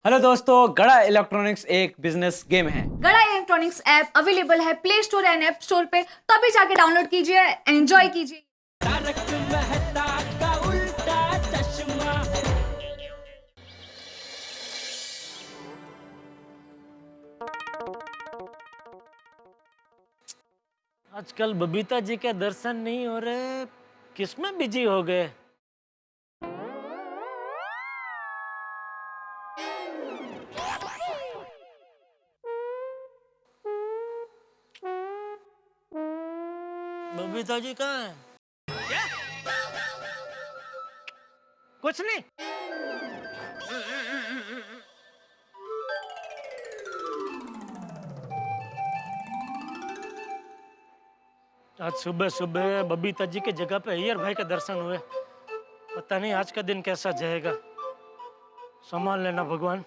Hello दोस्तों, गड़ा electronics एक बिजनेस गेम है। गड़ा इलेक्ट्रॉनिक्स ऐप अवेलेबल है play store and app store पे, तो अभी जाके डाउनलोड कीजिए, एंजॉय कीजिए। तारक मेहता का उल्टा चश्मा। आजकल बबीता जी के दर्शन नहीं हो रहे, किसमें बिजी हो गए? बबीता जी कहाँ हैं? क्या? कुछ नहीं। आज सुबह सुबह बबीता जी के जगह पे अय्यर भाई के दर्शन हुए। पता नहीं आज का दिन कैसा जाएगा। संभाल लेना भगवान।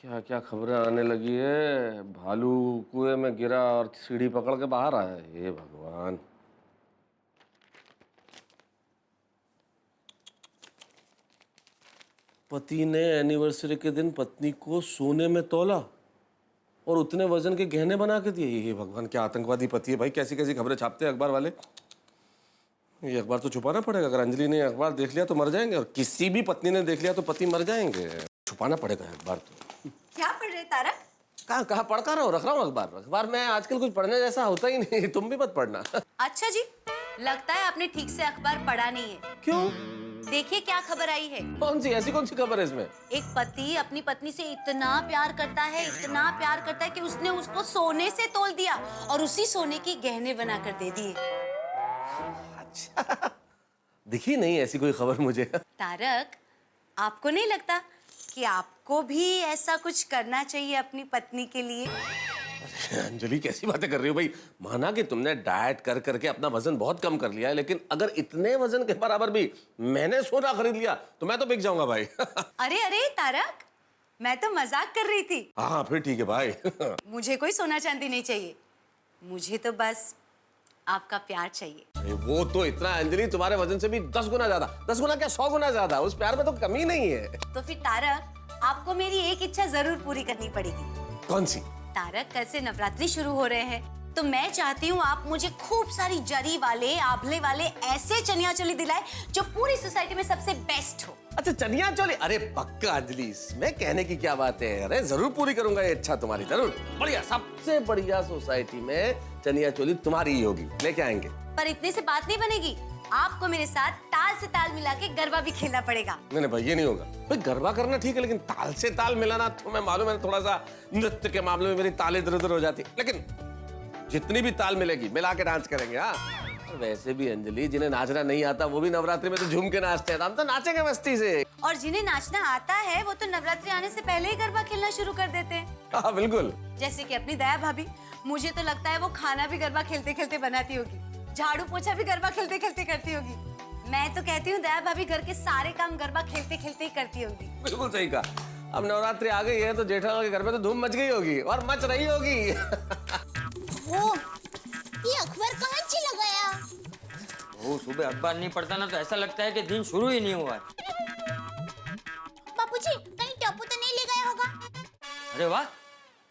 क्या क्या खबरें आने लगी है। भालू कुएं में गिरा और सीढ़ी पकड़ के बाहर आया। हे भगवान। पति ने एनिवर्सरी के दिन पत्नी को सोने में तौला और उतने वजन के गहने बना के दिए। हे भगवान, क्या आतंकवादी पति है भाई। कैसी कैसी खबरें छापते हैं अखबार वाले। ये अखबार तो छुपाना पड़ेगा। अगर अंजलि ने अखबार देख लिया तो मर जाएंगे, और किसी भी पत्नी ने देख लिया तो पति मर जाएंगे। छुपाना पड़ेगा अखबार तो। क्या पढ़ रहे तारक? कहाँ पढ़ रहा हूँ, रख रहा हूँ अखबार में आजकल कुछ पढ़ने जैसा होता ही नहीं। तुम भी मत पढ़ना। अच्छा जी, लगता है आपने ठीक से अखबार पढ़ा नहीं है। क्यों? देखिए क्या खबर आई है। कौन सी खबर है इसमें? एक पति अपनी पत्नी से इतना प्यार करता है कि उसने उसको सोने से तोल दिया और उसी सोने की गहने बनाकर दे दिए। अच्छा, दिखी नहीं ऐसी कोई खबर मुझे। तारक, आपको नहीं लगता कि आपको भी ऐसा कुछ करना चाहिए अपनी पत्नी के लिए? अंजलि, कैसी बातें कर रही हो भाई। माना कि तुमने डाइट कर करके अपना वजन बहुत कम कर लिया है, लेकिन अगर इतने वजन के बराबर भी मैंने सोना खरीद लिया तो मैं तो बिक जाऊंगा भाई। अरे अरे तारक, मैं तो मजाक कर रही थी। हाँ फिर ठीक है भाई। मुझे कोई सोना चांदी नहीं चाहिए, मुझे तो बस आपका प्यार चाहिए। अरे वो तो इतना, अंजलि तुम्हारे वजन से भी 10 गुना ज्यादा। 10 गुना क्या, 100 गुना ज्यादा। उस प्यार में तो कमी नहीं है। तो फिर तारक, आपको मेरी एक इच्छा जरूर पूरी करनी पड़ेगी। कौन सी? तारक, कल से नवरात्रि शुरू हो रहे हैं, तो मैं चाहती हूँ आप मुझे खूब सारी जरी वाले, आभले वाले ऐसे चनिया चोली दिलाए जो पूरी सोसाइटी में सबसे बेस्ट हो। अच्छा, चनिया चोली। अरे पक्का अंजलि, इसमें कहने की क्या बात है। अरे जरूर पूरी करूंगा ये इच्छा तुम्हारी, जरूर। बढ़िया, सबसे बढ़िया सोसाइटी में चनिया चोली तुम्हारी ही होगी। लेके आएंगे। पर इतने से बात नहीं बनेगी, आपको मेरे साथ ताल से ताल मिला के गरबा भी खेलना पड़ेगा। नहीं भाई, ये नहीं होगा भाई। गरबा करना ठीक है, लेकिन ताल से ताल मिलाना, तो मैं मालूम है थोड़ा सा नृत्य के मामले में मेरी ताल इधर उधर हो जाती, लेकिन जितनी भी ताल मिलेगी मिला के डांस करेंगे। हाँ, वैसे भी अंजलि, जिन्हें नाचना नहीं आता वो भी नवरात्रि में तो झूम के नाचते हैं। हम तो नाचेंगे मस्ती से। और जिन्हें नाचना आता है वो तो नवरात्रि आने से पहले ही गरबा खेलना शुरू कर देते हैं। हाँ बिल्कुल। जैसे कि अपनी दया भाभी, मुझे तो लगता है वो खाना भी गरबा खेलते खेलते बनाती होगी, झाड़ू पोछा भी गरबा खेलते खेलते करती होगी। मैं तो कहती हूँ दया भाभी घर के सारे काम गरबा खेलते खेलते ही करती होगी। बिल्कुल सही कहा। अब नवरात्रि आ गई है तो जेठालाल के घर में तो धूम मच गई होगी और मच रही होगी। वो ये अखबार कहाँ से लगाया? वो सुबह अखबार नहीं पढ़ता ना तो ऐसा लगता है कि दिन शुरू ही नहीं हुआ है। बापूजी, कहीं टप्पू तो नहीं ले गया होगा? अरे वाह,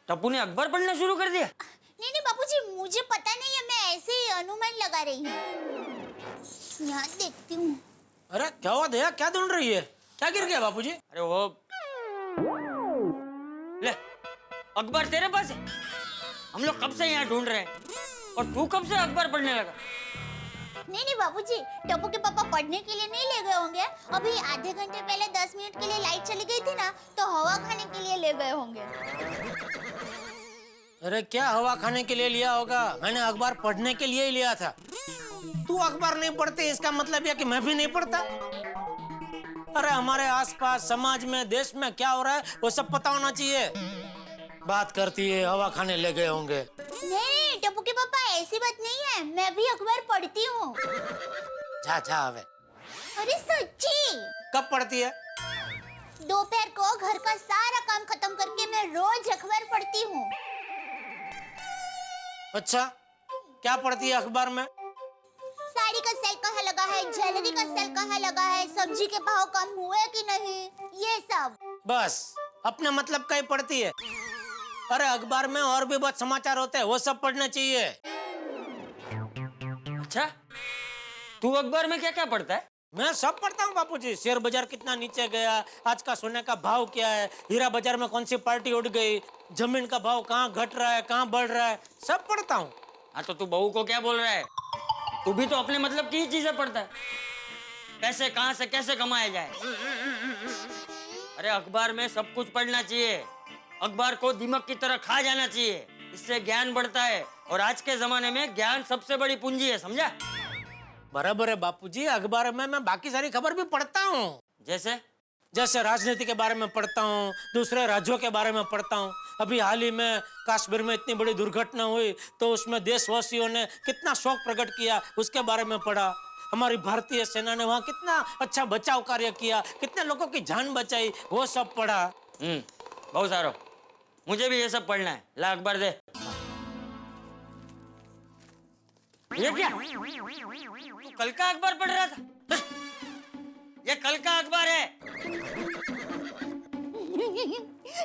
टप्पू ने अखबार पढ़ना शुरू कर दिया। नहीं बापूजी, मुझे पता नहीं है, मैं ऐसे ही अनुमान लगा रही हूँ। यहाँ देखती हूँ। अरे क्या हुआ दया, क्या ढूंढ रही है? क्या गिर गया बापूजी? अरे वो ले, अखबार तेरे पास है? हम लोग कब से यहाँ ढूंढ रहे हैं और तू कब से अखबार पढ़ने लगा? नहीं बापूजी, टप्पू के पापा पढ़ने के लिए नहीं ले गए होंगे। अभी आधे घंटे पहले 10 मिनट के लिए लाइट चली गई थी ना, तो हवा खाने के लिए ले गए होंगे। अरे क्या हवा खाने के लिए लिया होगा? मैंने अखबार पढ़ने के लिए ही लिया था। तू अखबार नहीं पढ़ते इसका मतलब यह कि मैं भी नहीं पढ़ता? अरे हमारे आसपास, समाज में, देश में क्या हो रहा है वो सब पता होना चाहिए। बात करती है हवा खाने ले गए होंगे। नहीं टप्पू के पापा, ऐसी बात नहीं है, मैं भी अखबार पढ़ती हूँ। जा हवे। अरे सच्ची। कब पढ़ती है? दोपहर को घर का सारा काम खत्म करके मैं रोज अखबार पढ़ती हूँ। अच्छा, क्या पढ़ती है अखबार में? साड़ी का सेल कहाँ लगा है ज्वेलरी का सेल कहाँ लगा है, सब्जी के भाव कम हुए कि नहीं, ये सब। बस अपने मतलब का ही पढ़ती है। अरे अखबार में और भी बहुत समाचार होते हैं, वो सब पढ़ना चाहिए। अच्छा, तू अखबार में क्या क्या पढ़ता है? मैं सब पढ़ता हूँ बापूजी। शेयर बाजार कितना नीचे गया, आज का सोने का भाव क्या है, हीरा बाजार में कौन सी पार्टी उड़ गई, जमीन का भाव कहाँ घट रहा है, कहाँ बढ़ रहा है, सब पढ़ता हूँ। हाँ तो तू बहू को क्या बोल रहा है? तू भी तो अपने मतलब की ही चीजें पढ़ता है। पैसे कहाँ से कैसे कमाए जाए। अरे अखबार में सब कुछ पढ़ना चाहिए। अखबार को दिमाग की तरह खा जाना चाहिए, इससे ज्ञान बढ़ता है। और आज के जमाने में ज्ञान सबसे बड़ी पूंजी है, समझा? बराबर है बापूजी। अखबार में मैं बाकी सारी खबर भी पढ़ता हूँ। जैसे राजनीति के बारे में पढ़ता हूँ, दूसरे राज्यों के बारे में पढ़ता हूँ। अभी हाल ही में कश्मीर में इतनी बड़ी दुर्घटना हुई तो उसमें देशवासियों ने कितना शोक प्रकट किया, उसके बारे में पढ़ा। हमारी भारतीय सेना ने वहाँ कितना अच्छा बचाव कार्य किया, कितने लोगों की जान बचाई, वो सब पढ़ा। बहुत सारो। मुझे भी ये सब पढ़ना है। ला अखबार दे। ये क्या? तू कल का अखबार पढ़ रहा था? ये कल का अखबार है।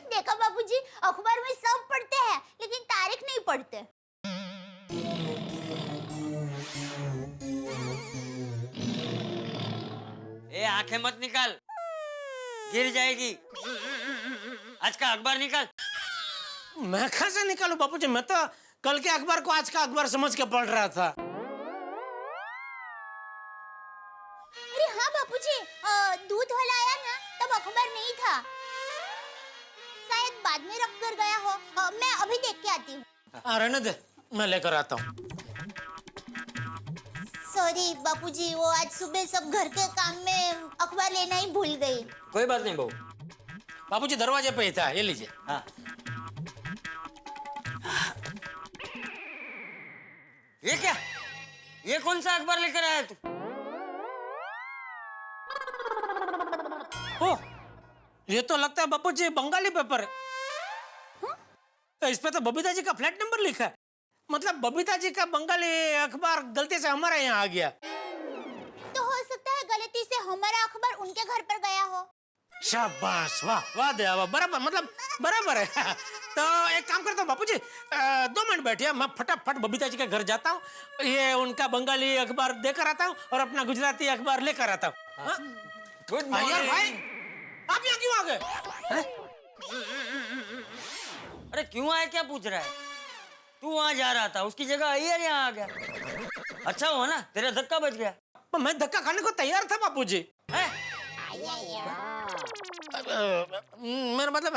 देखा बाबूजी, अखबार में सब पढ़ते हैं लेकिन तारीख नहीं पढ़ते। ए आंखें मत निकाल, गिर जाएगी। आज का अखबार निकाल। मैं कहाँ से निकालू बापूजी, मैं तो कल के अखबार को आज का अखबार समझ के पढ़ रहा था। अरे हाँ बापूजी, दूध वाला आया ना तब अखबार नहीं था, शायद बाद में रख कर गया हो। मैं अभी देख के आती हूँ। रहने दे, मैं लेकर आता हूँ। सॉरी बापूजी, वो आज सुबह सब घर के काम में अखबार लेना ही भूल गई। कोई बात नहीं बहू। बापूजी दरवाजे पे ही था, ये लीजिए। हाँ। ये क्या? ये कौन सा अखबार लेकर आया तू? ओह, ये तो लगता है बापूजी बंगाली पेपर है। इस पे तो बबीता जी का फ्लैट नंबर लिखा है। मतलब बबीता जी का बंगाली अखबार गलती से हमारे यहाँ आ गया। तो हो सकता है गलती से हमारा अखबार उनके घर पर गया हो। शाबाश, वाह वाह दया वाह, बराबर, मतलब बराबर है। तो एक काम करता हूँ बापूजी, 2 मिनट बैठिए, मैं फटाफट बबीता जी के घर जाता हूँ, ये उनका बंगाली अखबार देकर आता हूँ और अपना गुजराती अखबार लेकर आता हूँ। गुड यार मॉर्निंग। भाई, आप यहाँ क्यों आ गए? अरे क्यों आया, क्या पूछ रहा है? तू वहां जा रहा था, उसकी जगह अय्यर यहाँ आ गया। अच्छा हुआ ना, तेरा धक्का बच गया। मैं धक्का खाने को तैयार था बापूजी। मेरा मतलब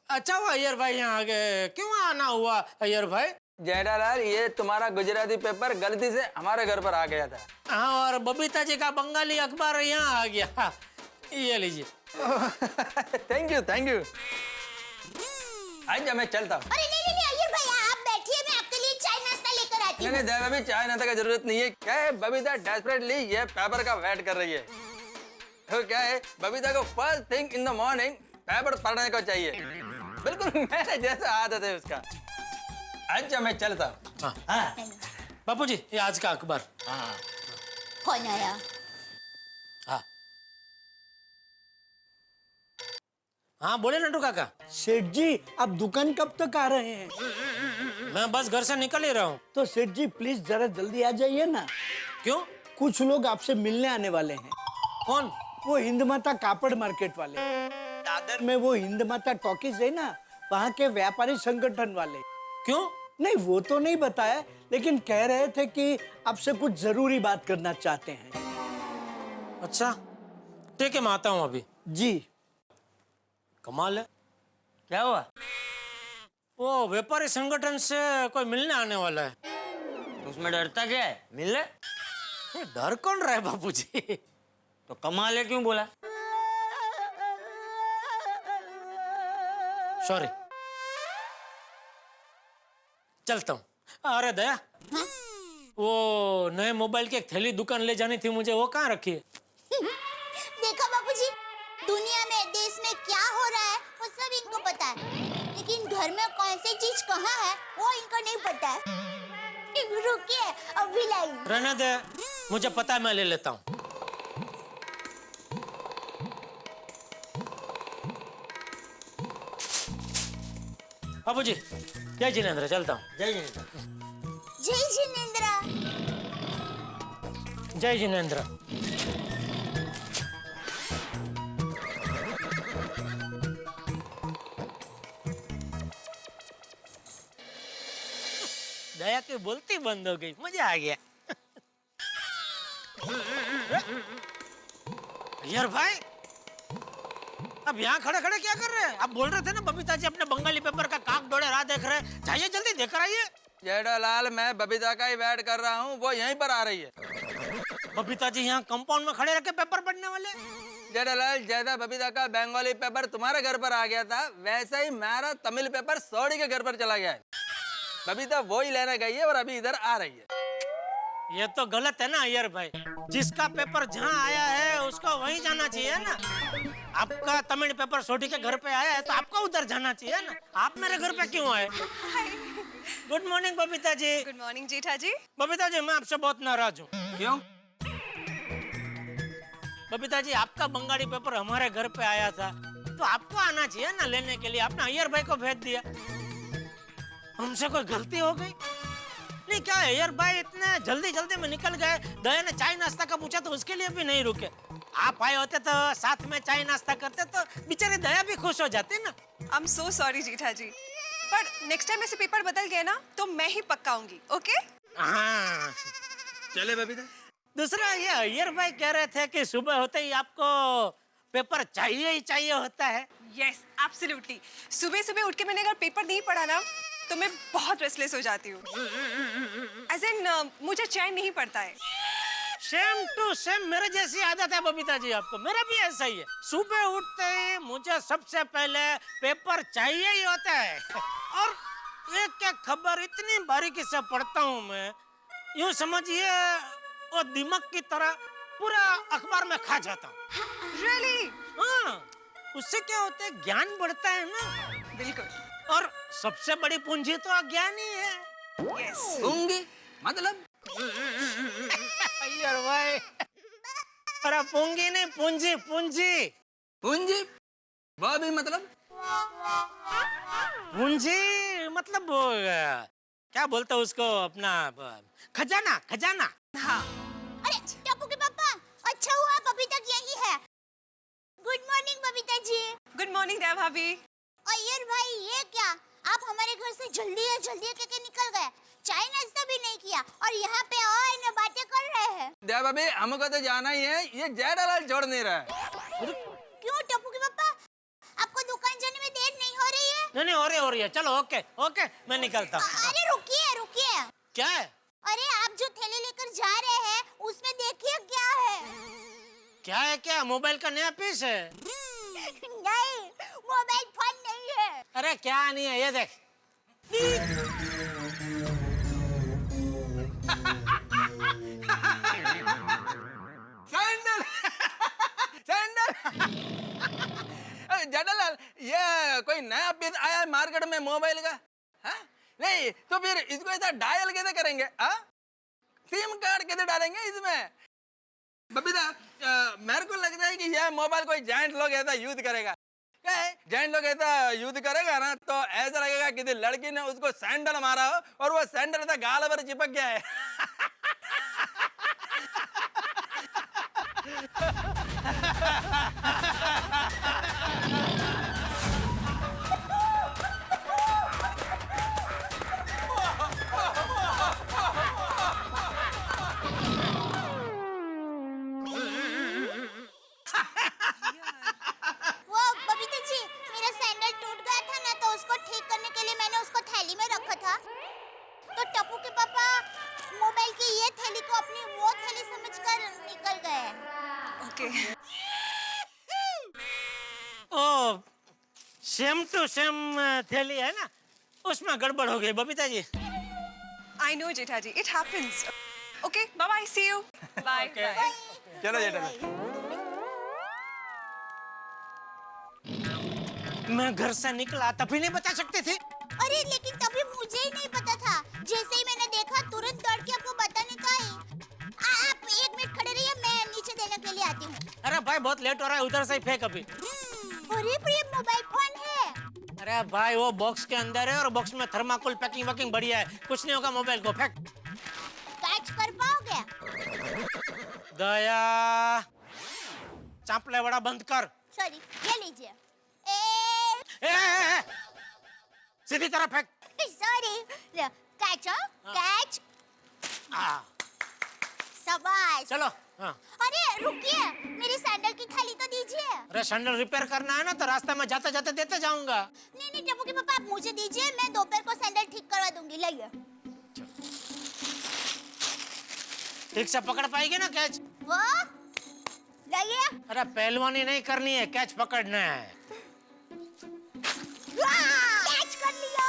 अच्छा हुआ अय्यर भाई यहाँ आ गए। क्यों आना हुआ अय्यर भाई? जेठालाल, ये तुम्हारा गुजराती पेपर गलती से हमारे घर पर आ गया था। हाँ, और बबीता जी का बंगाली अखबार यहाँ आ गया। हाँ, ये लीजिए। Thank you thank you. आज मैं चलता हूँ। अरे नहीं नहीं अय्यर भाई, आप बैठिए, मैं आपके लिए चाय नाश्ता लेकर आती हूँ। नहीं नहीं अभी चाय नाश्ता का जरूरत नहीं है। क्या है, बबीता डेस्परेटली ये पेपर का वेट कर रही है। तो क्या है, बबीता को first thing in the morning paper पढ़ने को चाहिए, बिल्कुल मेरे जैसा आदत है उसका। अच्छा मैं चलता हूँ। हाँ बापूजी, ये आज का अखबार। हाँ। कौन आया? हाँ बोले नटू काका। सेठ जी, आप दुकान कब तक आ रहे हैं? मैं बस घर से निकल ही रहा हूँ। तो सेठ जी प्लीज जरा जल्दी आ जाइए ना। क्यों? कुछ लोग आपसे मिलने आने वाले हैं। कौन? वो हिंद माता कापड़ मार्केट वाले, दादर में वो हिंद माता टॉकीज है ना, वहाँ के व्यापारी संगठन वाले। क्यों? नहीं वो तो नहीं बताया, लेकिन कह रहे थे कि आपसे कुछ जरूरी बात करना चाहते हैं। अच्छा ठीक है, मैं आता हूँ अभी। जी। कमाल है। क्या हुआ? वो व्यापारी संगठन से कोई मिलने आने वाला है। तो उसमें डरता क्या है, मिल ले। ये डर कौन रहा है बापूजी? तो कमाल है क्यों बोला? सॉरी, चलता हूँ। अरे दया, वो नए मोबाइल की एक थैली दुकान ले जानी थी मुझे, वो कहाँ रखी है? देखा बापूजी, दुनिया में देश में क्या हो रहा है वो सब इनको पता है, लेकिन घर में कौन सी चीज कहाँ है वो इनको नहीं पता है। रुकिए, अभी लाई। रहने दे, मुझे पता है, मैं ले लेता हूँ। बाबूजी, जय जिनेंद्र, चलता हूँ। जय जिनेंद्र। जय जिनेंद्र। जय जिनेंद्र। दया की बोलती बंद हो गई, मजा आ गया। यार भाई, अब यहाँ खड़े खड़े क्या कर रहे हैं? आप बोल रहे थे ना बबीता जी अपने बंगाली पेपर का काक डोळे राह देख रहे हैं। जाइए जल्दी देख आइए। जेठालाल, मैं बबीता का ही वेट कर रहा हूँ, वो यहीं पर आ रही है। बबीता जी यहाँ कंपाउंड में खड़े रखे पेपर पढ़ने वाले। जेठालाल, जैसा बबीता का बंगाली पेपर तुम्हारे घर पर आ गया था, वैसा ही मेरा तमिल पेपर सोडी के घर पर चला गया है। बबीता वो ही लेने गई है और अभी इधर आ रही है। ये तो गलत है ना अय्यर भाई, जिसका पेपर जहाँ आया है उसको वहीं जाना चाहिए ना। आपका तमिल पेपर सोडी के घर पे आया है तो आपको उधर जाना चाहिए ना। आप मेरे घर पे क्यों आए? Good morning Babita ji. Good morning जेठा जी। बबीता जी, मैं आपसे बहुत नाराज हूँ। क्यों? बबीता जी, आपका बंगाली पेपर हमारे घर पे आया था तो आपको आना चाहिए ना लेने के लिए। आपने अय्यर भाई को भेज दिया। हमसे कोई गलती हो गई? नहीं, क्या है अय्यर भाई, इतने जल्दी जल्दी में निकल गए। दया ने चाय नाश्ता का पूछा तो उसके लिए भी नहीं रुके। आप आए होते तो साथ में चाय नाश्ता करते तो बेचारे दया भी खुश हो जाती ना। आई एम सो सॉरी जेठा जी, पर नेक्स्ट टाइम ऐसे पेपर बदल गए ना तो मैं ही पक्का आऊंगी। ओके? हाँ, चले बबीता। दूसरा ये अय्यर भाई कह रहे थे कि सुबह होते ही आपको पेपर चाहिए ही चाहिए होता है। Yes, absolutely. सुबह सुबह उठ के मैंने अगर पेपर नहीं पढ़ा ना तो मैं बहुत रेस्टलेस हो जाती हूँ। एज इन मुझे चैन नहीं पड़ता है। सेम टू सेम मेरे जैसी आदत है बबीता जी आपको। मेरा भी ऐसा ही है। सुबह उठते ही मुझे सबसे पहले पेपर चाहिए ही होता है और एक एक खबर इतनी बारीकी से पढ़ता हूँ मैं, यूं समझिए वो दिमाग की तरह पूरा अखबार में खा जाता हूँ। रियली? हाँ, उससे क्या होता है, ज्ञान बढ़ता है ना। बिल्कुल। और सबसे बड़ी पूंजी तो अज्ञान ही है। यस। होंगे मतलब? अय्यर भाई, अरे पूंगी नहीं, पूंजी पूंजी। पूंजी? वो भी मतलब? पूंजी मतलब वो क्या बोलते हैं उसको, अपना खजाना। खजाना। हाँ। अरे टप्पू के पापा, अच्छा हुआ बबीता यही है। Good morning Babita ji. Good morning दया भाभी। अय्यर भाई, ये क्या, आप हमारे घर से जल्दी के निकल गए, चाय नाश्ता भी नहीं किया और यहाँ पे और बातें कर रहे हैं। दया भाभी, हमको तो जाना ही है, ये जेठालाल छोड़ नहीं रहा है। क्यों टप्पू के पापा, आपको दुकान जाने में देर नहीं हो रही है? नहीं हो रही है। चलो ओके ओके, मैं निकलता हूँ। अरे रुकिए। क्या है? अरे आप जो थैली लेकर जा रहे हैं उसमें देखिए क्या है। क्या मोबाइल का नया पीस है? नहीं, मोबाइल फोन नहीं है। अरे क्या नहीं है, ये देख। सैंडल। जेठालाल, ये कोई नया पीस आया है मार्केट में मोबाइल का? हाँ? नहीं तो फिर इसको ऐसा डायल कैसे करेंगे? हाँ? सिम कार्ड कैसे डालेंगे इसमें? बबीता, मेरे को लगता है कि यह मोबाइल कोई जाइंट लोग ऐसा यूज करेगा। क्या है, जाइंट लोग ऐसा यूज करेगा ना तो ऐसा लगेगा कि लड़की ने उसको सैंडल मारा हो और वो सैंडल ऐसा गाल पर चिपक गया है। सेम टू सेम थैली है ना, उसमें गड़बड़ हो गई Babita ji. I know Jetha ji, it happens. Okay, bye bye, see you. Bye bye. चलो जेठालाल। मैं घर से निकला तभी नहीं बता सकते थे? अरे लेकिन तभी मुझे ही नहीं पता था। जैसे ही मैंने देखा तुरंत दौड़ के आपको बताने का है। आप एक के लिए आती हूँ। अरे भाई बहुत लेट हो रहा है, उधर से ही फेंक अभी। अरे पर ये मोबाइल फोन है। अरे भाई वो बॉक्स के अंदर है और बॉक्स में थर्माकोल पैकिंग वैकिंग बढ़िया है, कुछ नहीं होगा, मोबाइल को फेंक। कैच कर पाओगे? दया चांपले बड़ा बंद कर। सॉरी, ये लीजिए। ए, सीधी तरह फेंक। Sorry, catch catch. शाबाश। चलो। हाँ। अरे रुकिए, मेरी सैंडल की थैली तो दीजिए। अरे सैंडल रिपेयर करना है ना, तो रास्ते में जाते जाते देते जाऊंगा। नहीं नहीं टप्पू के पापा, आप मुझे दीजिए, मैं दोपहर को सैंडल ठीक करवा दूंगी। लाइए। ठीक से पकड़ पाएगी ना कैच? वो लाइए। अरे पहलवानी नहीं करनी है, कैच पकड़ना है। कैच कर लिया।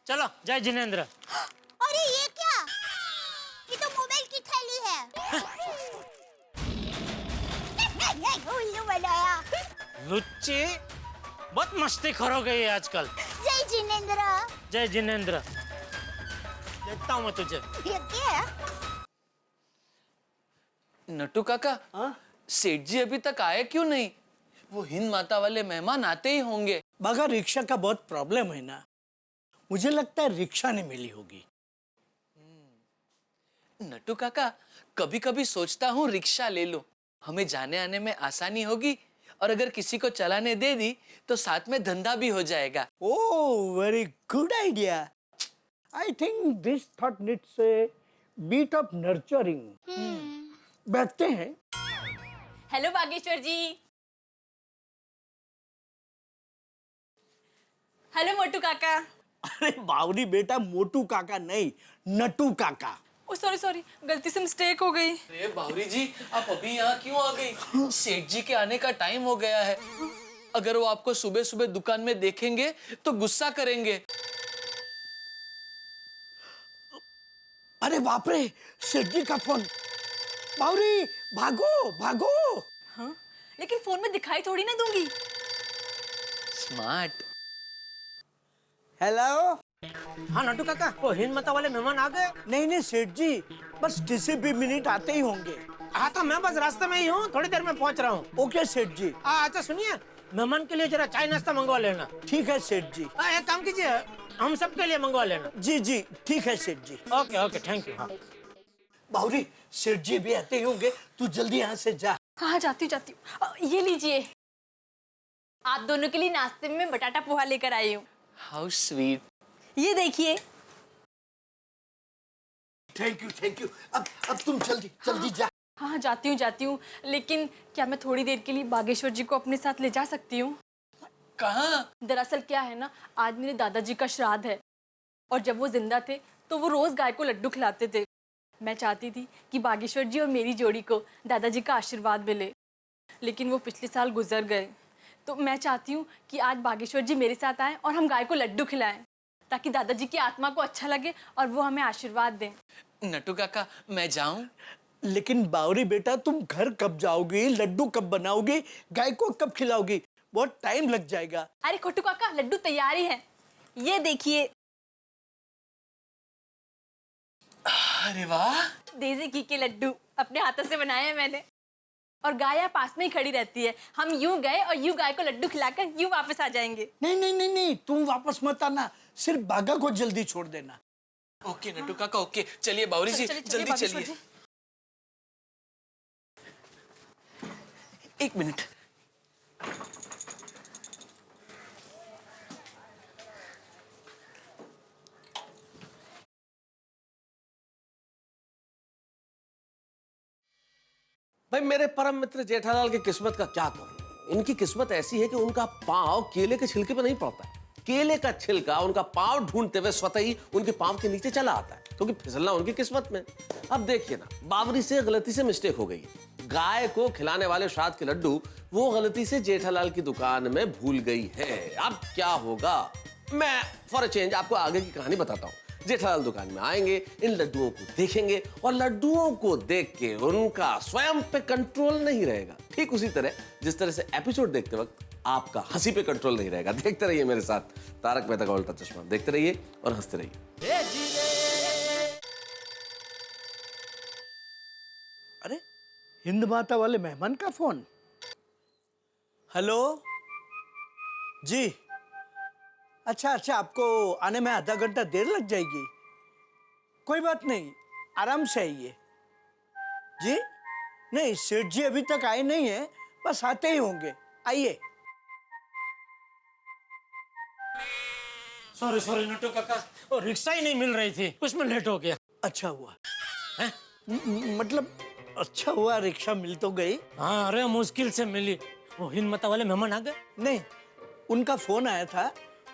चलो जय जिनेंद्र। अरे ये क्या? ये तो मोबाइल की थैली है। उल्लू बनाया। लुच्ची बहुत मस्ती खर हो गई है आजकल। जय जिनेंद्र। जय जिनेंद्र। देखता हूँ मैं तुझे। ये क्या है? नट्टू काका, सेठ जी अभी तक आए क्यों नहीं? वो हिंद माता वाले मेहमान आते ही होंगे। मगर रिक्शा का बहुत प्रॉब्लम है ना, मुझे लगता है रिक्शा नहीं मिली होगी। नट्टू काका, कभी कभी सोचता हूँ रिक्शा ले लो, हमें जाने आने में आसानी होगी, और अगर किसी को चलाने दे दी तो साथ में धंधा भी हो जाएगा। Oh, very good idea. I think this thought needs a bit of nurturing. बैठते हैं। हेलो बागेश्वर जी। हेलो मोटू काका। अरे बावरी बेटा, मोटू काका नहीं, नटू काका। ओ सॉरी सॉरी, गलती से मिस्टेक हो गई। अरे बावरी जी, आप अभी यहाँ क्यों आ गई? सेठ जी के आने का टाइम हो गया है। अगर वो आपको सुबह सुबह दुकान में देखेंगे तो गुस्सा करेंगे। अरे बाप रे, सेठ जी का फोन। बावरी भागो भागो। हाँ, लेकिन फोन में दिखाई थोड़ी ना दूंगी। स्मार्ट। हेलो। हाँ नट्टू काका, वो हिंद माता वाले मेहमान आ गए? नहीं नहीं सेठ जी, बस किसी भी मिनट आते ही होंगे। हाँ तो मैं बस रास्ते में ही हूँ, थोड़ी देर में पहुँच रहा हूँ। ओके सेठ जी। अच्छा सुनिए, मेहमान के लिए जरा चाय नाश्ता मंगवा लेना। ठीक है सेठ जी। एक काम कीजिए, हम सब के लिए मंगवा लेना। जी जी ठीक है सेठ जी। Okay okay, thank you. हाँ। बावरी, सेठ जी भी आते ही होंगे, तू जल्दी यहाँ से जा। हाँ जाती हूँ। ये लीजिए, आप दोनों के लिए नाश्ते में बटाटा पोहा लेकर आई हूँ। How sweet. ये देखिए। Thank you. अब तुम जल्दी जल्दी जा। हाँ जाती हूँ, लेकिन क्या मैं थोड़ी देर के लिए बागेश्वर जी को अपने साथ ले जा सकती हूँ? कहाँ? दरअसल क्या है ना, आज मेरे दादाजी का श्राद्ध है, और जब वो जिंदा थे तो वो रोज गाय को लड्डू खिलाते थे। मैं चाहती थी कि बागेश्वर जी और मेरी जोड़ी को दादाजी का आशीर्वाद मिले, लेकिन वो पिछले साल गुजर गए। तो मैं चाहती हूँ कि आज बागेश्वर जी मेरे साथ आएं और हम गाय को लड्डू खिलाएं, ताकि दादाजी की आत्मा को अच्छा लगे और वो हमें आशीर्वाद दें। नट्टू काका, मैं जाऊं? लेकिन बावरी बेटा, तुम घर कब जाओगी? लड्डू कब बनाओगी? गाय को कब खिलाओगी? बहुत टाइम लग जाएगा। अरे खोटू काका, लड्डू तैयार ही है, ये देखिए। अरे वाह, देसी घी के लड्डू अपने हाथों से बनाए हैं मैंने, और गाय पास में ही खड़ी रहती है। हम यूं गए और यूं गाय को लड्डू खिलाकर यूं वापस आ जाएंगे। नहीं, तुम वापस मत आना, सिर्फ बागा को जल्दी छोड़ देना। ओके नट्टू काका, ओके। चलिए बावरी जी, जल्दी चलिए। एक मिनट। भाई मेरे परम मित्र जेठालाल की किस्मत का क्या कहूं। इनकी किस्मत ऐसी है कि उनका पांव केले के छिलके पे नहीं पड़ता है। केले का छिलका उनका पांव ढूंढते हुए स्वतः ही उनके पांव के नीचे चला आता है, क्योंकि फिसलना उनकी किस्मत में। अब देखिए ना, बावरी से गलती से मिस्टेक हो गई। गाय को खिलाने वाले श्राद्ध के लड्डू वो गलती से जेठालाल की दुकान में भूल गई है। अब क्या होगा? मैं फॉर अ चेंज आपको आगे की कहानी बताता हूँ। जेठालाल दुकान में आएंगे, इन लड्डुओं को देखेंगे, और लड्डुओं को देख के उनका स्वयं पे कंट्रोल नहीं रहेगा। ठीक उसी तरह जिस तरह से एपिसोड देखते वक्त आपका हंसी पे कंट्रोल नहीं रहेगा। देखते रहिए मेरे साथ तारक मेहता का उल्टा चश्मा। देखते रहिए और हंसते रहिए। अरे हिंद माता वाले मेहमान का फोन। हेलो जी। अच्छा अच्छा, आपको आने में आधा घंटा देर लग जाएगी। कोई बात नहीं, आराम से आइए। जी नहीं, सेठ जी अभी तक आए नहीं है, बस आते ही होंगे। आइए। सॉरी सॉरी नट्टू काका, वो रिक्शा ही नहीं मिल रही थी, उसमें लेट हो गया। अच्छा हुआ है? मतलब अच्छा हुआ रिक्शा मिल तो गई। हाँ अरे मुश्किल से मिली। वो हिंद माता वाले मेहमान आ गए? नहीं, उनका फोन आया था,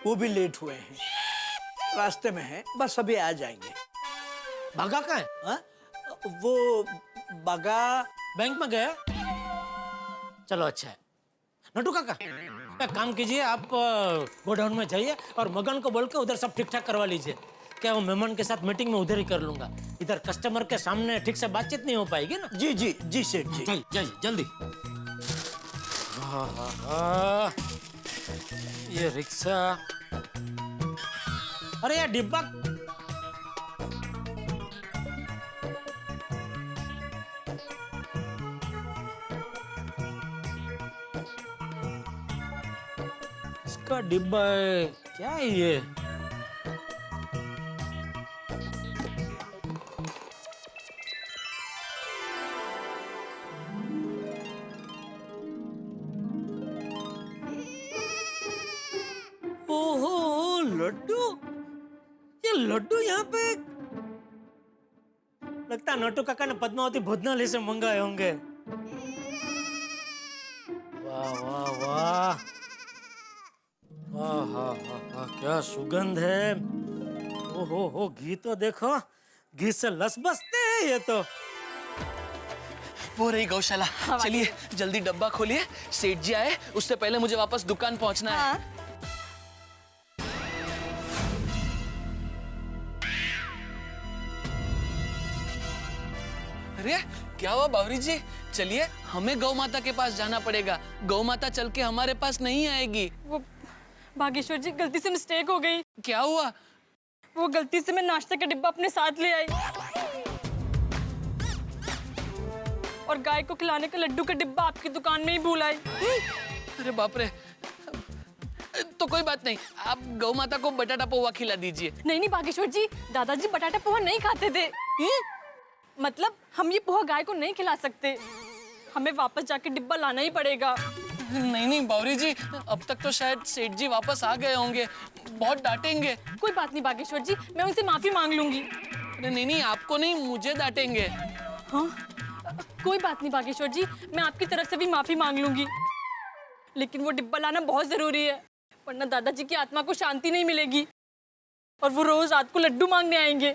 वो भी लेट हुए हैं, रास्ते में हैं, बस अभी आ जाएंगे। भागा कहाँ है? हाँ? वो बागा बैंक में गया। चलो अच्छा है। नट्टू काका एक काम कीजिए, आप गोडाउन में जाइए और मगन को बोल के उधर सब ठीक ठाक करवा लीजिए। क्या वो मेहमान के साथ मीटिंग में उधर ही कर लूंगा, इधर कस्टमर के सामने ठीक से बातचीत नहीं हो पाएगी ना। जी जी जी सेठ जी। जाइए जल्दी। हाँ, ये रिक्शा, अरे यार डिब्बा, इसका डिब्बा है क्या है ये? ओहो लड्डू, ये लड्डू यहाँ पे लगता है नट्टू काका ने पद्मावती भोजनालय से मंगाए होंगे। वाह वाह वाह, क्या सुगंध है। ओहो घी तो देखो, घी से लस बसते हैं ये तो। वो रही गौशाला। चलिए जल्दी डब्बा खोलिए, सेठ जी आए उससे पहले मुझे वापस दुकान पहुंचना है। अरे क्या हुआ बावरी जी? चलिए हमें गौ माता के पास जाना पड़ेगा, गौ माता चल के हमारे पास नहीं आएगी। वो भागेश्वर जी गलती से मिस्टेक हो गई। क्या हुआ? वो गलती से मैं नाश्ते का डिब्बा अपने साथ ले आई और गाय को खिलाने का लड्डू का डिब्बा आपकी दुकान में ही भूल आई। अरे बाप रे, तो कोई बात नहीं, आप गौ माता को बटाटा पोहा खिला दीजिए। नहीं नहीं भागेश्वर जी, दादाजी बटाटा पोहा नहीं खाते थे। मतलब हम ये पोहा गाय को नहीं खिला सकते, हमें वापस जाके डिब्बा लाना ही पड़ेगा। नहीं नहीं बावरी जी, अब तक तो शायद सेठ जी वापस आ गए होंगे, बहुत डांटेंगे। कोई बात नहीं भागेश्वर जी, मैं उनसे माफी मांग लूंगी। अरे नहीं नहीं, आपको नहीं, मुझे डांटेंगे। हाँ कोई बात नहीं भागेश्वर जी, मैं आपकी तरफ से भी माफी मांग लूंगी, लेकिन वो डिब्बा लाना बहुत जरूरी है, वरना दादाजी की आत्मा को शांति नहीं मिलेगी और वो रोज रात को लड्डू मांगने आएंगे।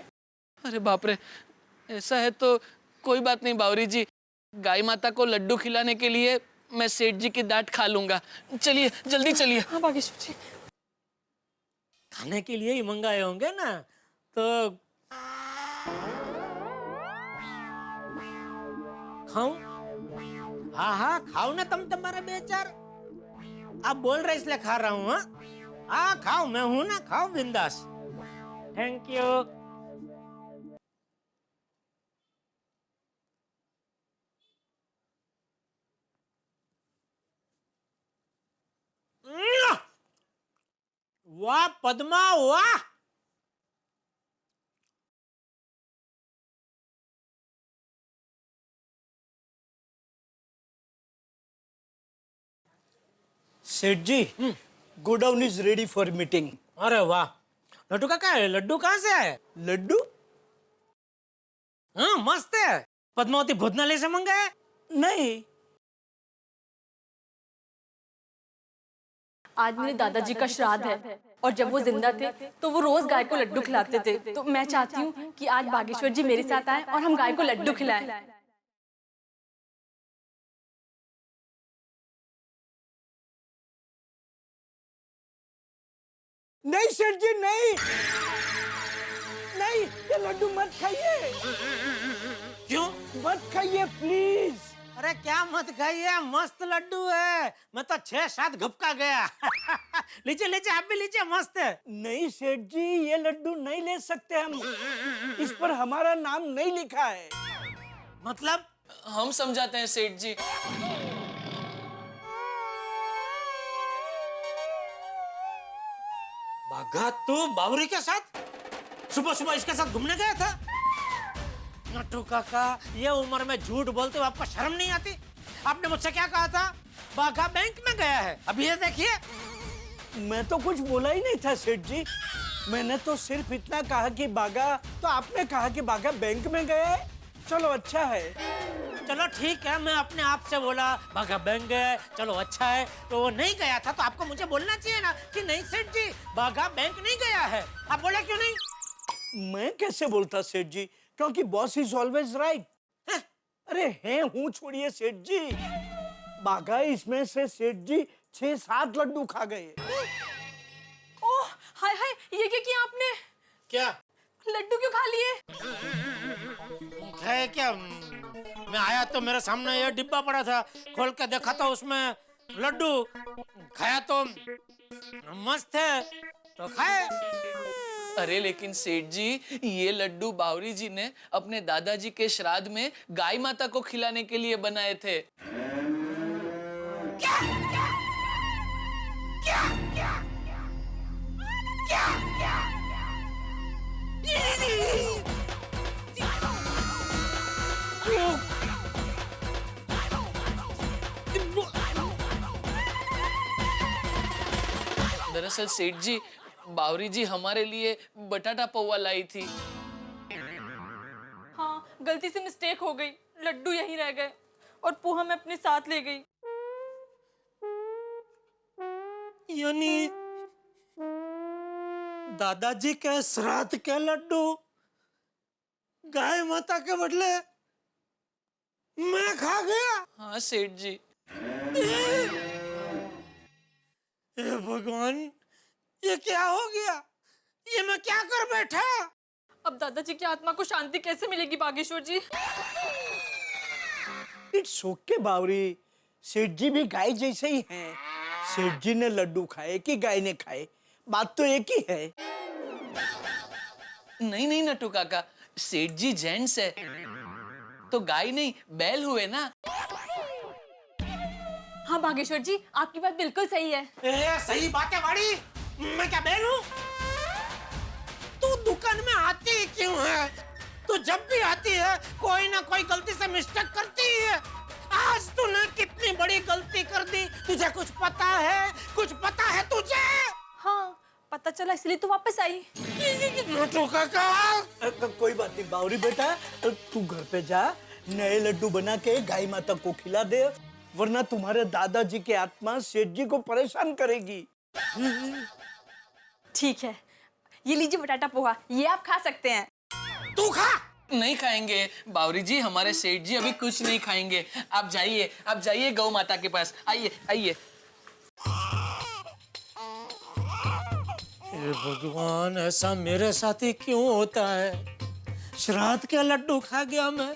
अरे बाप रे, ऐसा है तो कोई बात नहीं बावरी जी, गाय माता को लड्डू खिलाने के लिए मैं सेठ जी की डांट खा लूंगा। चलिए जल्दी चलिए। हाँ भागेश्वर जी, खाने के लिए ही मंगाए होंगे ना, तो खाऊं? हाँ हाँ खाओ ना तुम, तुम्हारा बेचार, आप बोल रहे इसलिए खा रहा हूँ। हाँ खाओ, मैं हूं ना, खाओ बिंदास। Thank you. वाह पद्मा वाह, सेठ जी, godown is ready for meeting. अरे वाह, लड्डू काका लड्डू कहाँ से आए? लड्डू? हाँ मस्त है, पद्मावती भोजनालय से मंगाए? नहीं, आज मेरे दादाजी का श्राद्ध है और जब वो जिंदा थे तो वो रोज गाय को लड्डू खिलाते थे, तो मैं चाहती हूँ कि आज बागेश्वर जी मेरे साथ आए और हम गाय को लड्डू खिलाएं। नहीं सेठ जी नहीं, नहीं ये लड्डू मत खाइए। क्यों मत खाइए प्लीज। अरे क्या मत खाइए, मस्त लड्डू है, मैं तो 6-7 घपका गया। लीजिए लीजिए, आप भी लीजिए, मस्त है। नहीं सेठ जी, ये लड्डू नहीं ले सकते हम, इस पर हमारा नाम नहीं लिखा है। मतलब? हम समझाते हैं सेठ जी। भागा तू बावरी के साथ? सुबह सुबह इसके साथ घूमने गया था? नट्टू काका, ये उम्र में झूठ बोलते हो आपको शर्म नहीं आती? आपने मुझसे क्या कहा था? बाघा बैंक में गया है। अभी ये देखिए। मैं तो कुछ बोला ही नहीं था सेठ जी। मैंने तो सिर्फ इतना कहा कि बागा, तो आपने कहा कि बागा बैंक में गया है। चलो अच्छा है। चलो ठीक है, मैं अपने आप से बोला बाघा बैंक गया, चलो अच्छा है। तो वो नहीं गया था तो आपको मुझे बोलना चाहिए ना कि नहीं सेठ जी, बाघा बैंक नहीं गया है। आप बोला क्यों नहीं? मैं कैसे बोलता सेठ जी, क्योंकि बॉस इज ऑलवेज राइट। अरे हैं हूँ, छोड़िए सेठ जी। बागा इसमें से सेठ जी 6-7 लड्डू खा गए। ओह हाय हाय, ये क्या किया आपने? क्या लड्डू क्यों खा लिए? है क्या? मैं आया तो मेरे सामने ये डिब्बा पड़ा था, खोल के देखा तो उसमें लड्डू। खाया तो मस्त है तो खाए। अरे लेकिन सेठ जी, ये लड्डू बावरी जी ने अपने दादाजी के श्राद्ध में गाय माता को खिलाने के लिए बनाए थे। क्या? क्या? क्या? क्या? क्या? दरअसल सेठ जी, बावरी जी हमारे लिए बटाटा पौवा लाई थी। हाँ, गलती से मिस्टेक हो गई, लड्डू यहीं रह गए और पोहा मैं अपने साथ ले गई। यानी दादाजी के श्राद्ध के लड्डू गाय माता के बदले मैं खा गया? हाँ सेठ जी। हे भगवान, ये क्या हो गया? ये मैं क्या कर बैठा? अब दादाजी की आत्मा को शांति कैसे मिलेगी बागेश्वर जी? इट्स ओके बावरी, सेठ जी भी गाय जैसे ही हैं। सेठ जी ने लड्डू खाए कि गाय ने खाए, बात तो एक ही है। नहीं नहीं नट्टू काका, सेठ जी जेंट्स है तो गाय नहीं बैल हुए ना। हाँ बागेश्वर जी, आपकी बात बिल्कुल सही है। सही बात है वाड़ी। मैं क्या बैल हूँ? तू दुकान में आती क्यों है? तू जब भी आती है कोई ना कोई गलती से मिस्टेक करती है। आज तूने कितनी बड़ी गलती कर दी, तुझे कुछ पता है? कुछ पता है तुझे? हाँ पता चला, इसलिए तो वापस आई। नट्टू काका, कोई बात नहीं बावरी बेटा, तू घर पे जा, नए लड्डू बना के गाय माता को खिला दे, वरना तुम्हारे दादाजी की आत्मा सेठ जी को परेशान करेगी। ठीक है, ये लीजिए बटाटा पोहा, ये आप खा सकते हैं। तू खा। नहीं खाएंगे बावरी जी, हमारे सेठ जी अभी कुछ नहीं खाएंगे। आप जाइए गौ माता के पास। आइए आइए। हे भगवान, ऐसा मेरे साथ ही क्यों होता है? श्राद्ध के लड्डू खा गया मैं।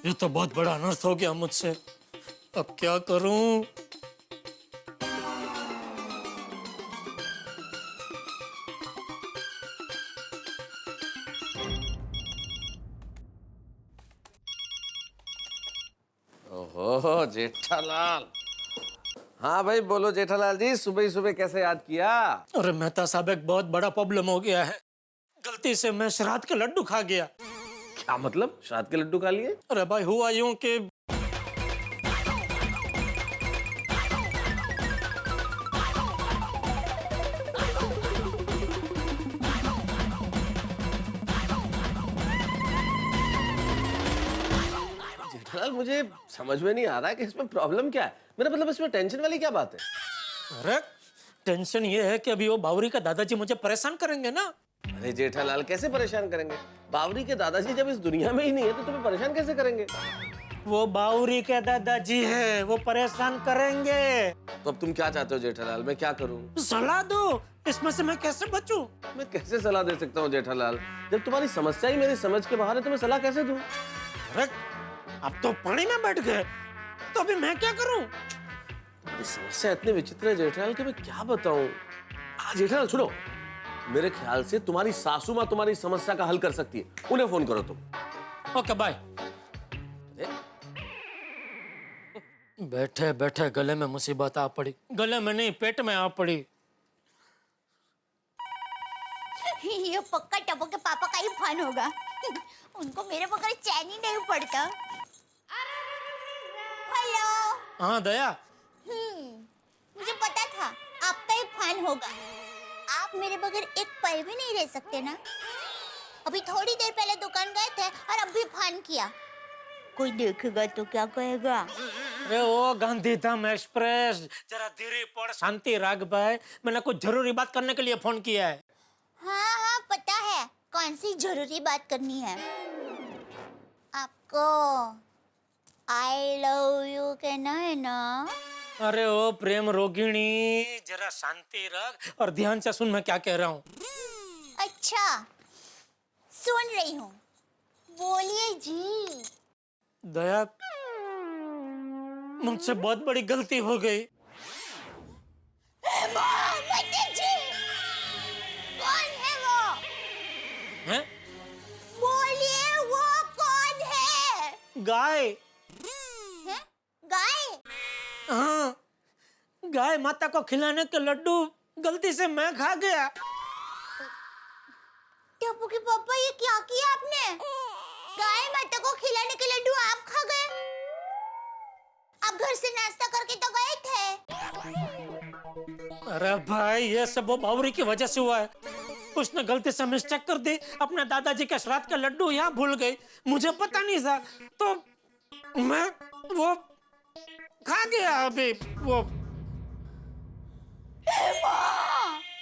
ये तो बहुत बड़ा अनर्थ हो गया मुझसे। अब क्या करूं? ओहो जेठालाल। हाँ भाई बोलो जेठालाल जी, सुबह ही सुबह कैसे याद किया? अरे मेहता साहब, एक बहुत बड़ा प्रॉब्लम हो गया है। गलती से मैं श्राद्ध के लड्डू खा गया। क्या मतलब, श्राद्ध के लड्डू खा लिए? अरे भाई हुआ यूं कि जेठालाल मुझे समझ में नहीं आ रहा कि इसमें प्रॉब्लम क्या है। मेरा मतलब इसमें टेंशन वाली क्या बात है? अरे टेंशन ये है कि अभी वो बावरी का दादाजी मुझे परेशान करेंगे ना। अरे जेठालाल कैसे परेशान करेंगे? बावरी के दादाजी जब इस दुनिया में ही नहीं है तो तुम्हें परेशान कैसे करेंगे? वो बावरी के दादाजी है, वो परेशान करेंगे। तो अब तुम क्या चाहते हो जेठालाल, मैं क्या करूं? सलाह दो, इसमें से मैं कैसे बचूं? मैं कैसे सलाह दे सकता हूँ जेठालाल? जब तुम्हारी समस्या ही मेरी समझ के बाहर है तो मैं सलाह कैसे दूं? अरे अब तो पानी में बैठ गए, तो अभी मैं क्या करूं? तुम्हारी समस्या इतनी विचित्र है जेठालाल कि मैं क्या बताऊं। जेठालाल सुनो, मेरे ख्याल से तुम्हारी सासू माँ तुम्हारी समस्या का हल कर सकती है। उन्हें फोन करो तुम। Okay bye. बैठे बैठे गले में मुसीबत आ पड़ी। गले में नहीं, पेट में आ पड़ी। ये पक्का टप्पू के पापा का ही फन होगा। उनको मेरे बगैर चैन ही नहीं पड़ता। हेलो। हाँ दया। मुझे पता था आपका ही फन होगा। आप मेरे बगैर एक पल भी नहीं रह सकते ना। अभी थोड़ी देर पहले दुकान गए थे और अब भी फन किया। कोई देखेगा तो क्या कहेगा? अरे ओ गांधीधाम एक्सप्रेस, जरा धीरे पड़, शांति राग भाई। मैंने कुछ जरूरी बात करने के लिए फोन किया है। हाँ हाँ पता है कौन सी जरूरी बात करनी है। आपको आई लव यू कहना है ना? अरे ओ प्रेम रोगिणी, जरा शांति रख और ध्यान से सुन मैं क्या कह रहा हूँ। अच्छा सुन रही हूँ, बोलिए जी। दया, मुझसे बहुत बड़ी गलती हो गई। जी, कौन है वो? हैं? बोलिए वो कौन है? गाय। हैं? गाय? हाँ, गाय माता को खिलाने के लड्डू गलती से मैं खा गया। टप्पू के पापा ये क्या किया आपने? गाय माता को खिलाने के लड्डू आप खा गए? आप घर से नाश्ता करके तो गए थे। अरे भाई ये सब वो बावरी की वजह से हुआ है। उसने गलती से मिस्टेक कर दी, अपने दादाजी के श्राद्ध के लड्डू यहाँ भूल गई। मुझे पता नहीं था तो मैं वो खा गया। अभी वो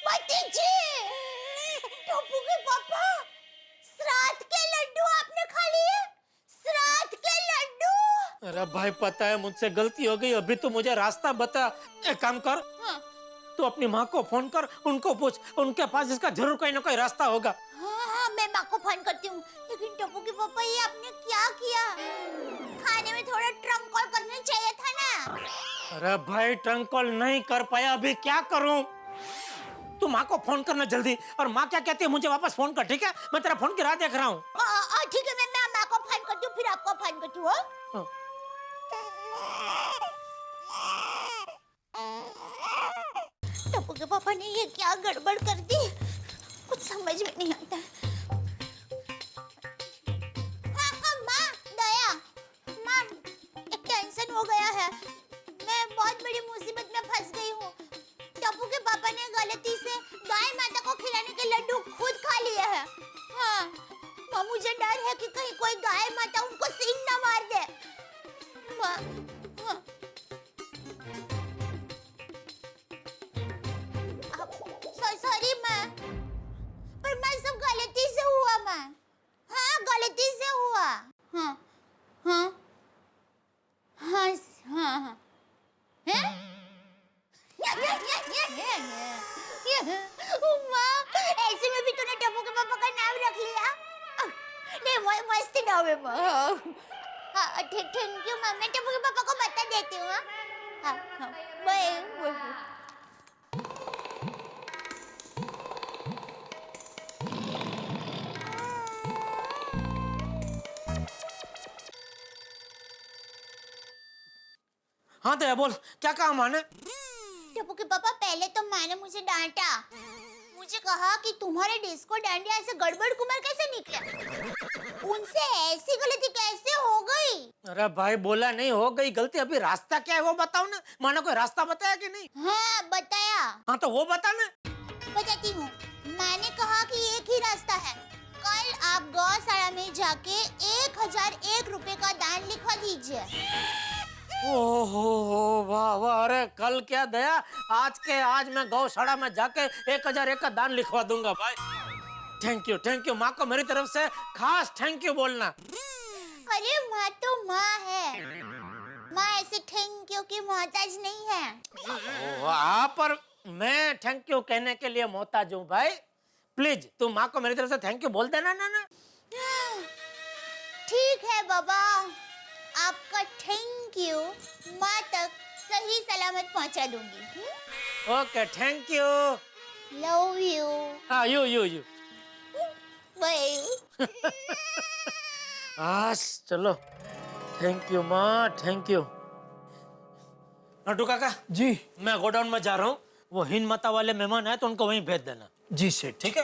मती जी, टप्पू के पापा श्राद्ध के लड्डू आपने खा लिए? श्राद्ध के लड्डू? अरे भाई पता है मुझसे गलती हो गई। अभी तो मुझे रास्ता बता। एक काम कर, तू अपनी माँ को फोन कर, उनको पूछ, उनके पास इसका जरूर कोई ना कोई रास्ता होगा। हाँ हाँ मैं माँ को फोन करती हूँ। लेकिन टप्पू के पापा ये आपने क्या किया? खाने में थोड़ा ट्रंक कॉल करना चाहिए था ना। अरे भाई ट्रंक कॉल नहीं कर पाया, अभी क्या करूं? तू माँ को फोन करना जल्दी। और माँ क्या कहती है मुझे वापस फोन कर, ठीक है? मैं तेरा फोन की राह देख रहा हूँ। ठीक है, मैं माँ को फोन करती हूँ फिर आपको फोन करती हूँ। टप्पू के पापा ने ये क्या गड़बड़ कर दी, कुछ समझ में नहीं आता। हाँ माँ, दया माँ, एक टेंशन हो गया है। मैं बहुत बड़ी मुसीबत में फंस गई हूँ। टप्पू के पापा ने गलती से गाय माता को खिलाने के लड्डू खुद खा लिए हैं। हाँ माँ, मुझे डर है कि कहीं कोई गाय माता उनको सींग ना मार दे। माँ, हाँ। सॉरी माँ, पर मैं सब गलती से हुआ माँ। हाँ गलती से हुआ। हाँ हाँ हाँ हाँ हाँ। माँ, ऐसे में भी तूने टप्पू के पापा का नाम रख लिया? नहीं मस्त नाम है माँ। हाँ थैंक यू माँ, मैं टप्पू के पापा को बता देती हूँ। हाँ हाँ बाय। हाँ दया बोल, क्या कहा माँ ने? टप्पू के पापा पहले तो माँ ने मुझे डांटा। मुझे कहा कि तुम्हारे डिस्को डांडिया ऐसे गड़बड़ कुमार कैसे निकले? उनसे ऐसी गलती कैसे हो गई? अरे भाई बोला नहीं हो गई गलती, अभी रास्ता क्या है वो बताओ ना। माँ ने कोई रास्ता बताया कि नहीं? हाँ बताया। हाँ तो वो बता ना। बताती हूँ। माँ ने कहा कि एक ही रास्ता है। कल आप गौशाला में जाके 1001 रुपए का दान लिखवा दीजिए। ओहो वाह वाह। अरे कल क्या दया, आज के आज मैं गौशाला में जाके 1001 का दान लिखवा दूंगा भाई। थैंक यू माँ को मेरी तरफ से खास थैंक यू बोलना। अरे माँ तो माँ है, माँ ऐसे थैंक यू की मोहताज नहीं है। आप पर मैं थैंक यू कहने के लिए मोहताज हूँ भाई। प्लीज तू माँ को मेरी तरफ से थैंक यू बोल देना ना। ठीक है बाबा, आपका थैंक यू माँ तक सही सलामत पहुँचा दूंगी। Okay thank you. Love you. हाँ यू बाय। चलो थैंक यू माँ, थैंक यू। नटू काका जी मैं गोडाउन में जा रहा हूँ, वो हिंद माता वाले मेहमान आए तो उनको वहीं भेज देना। जी सेठ। ठीक है।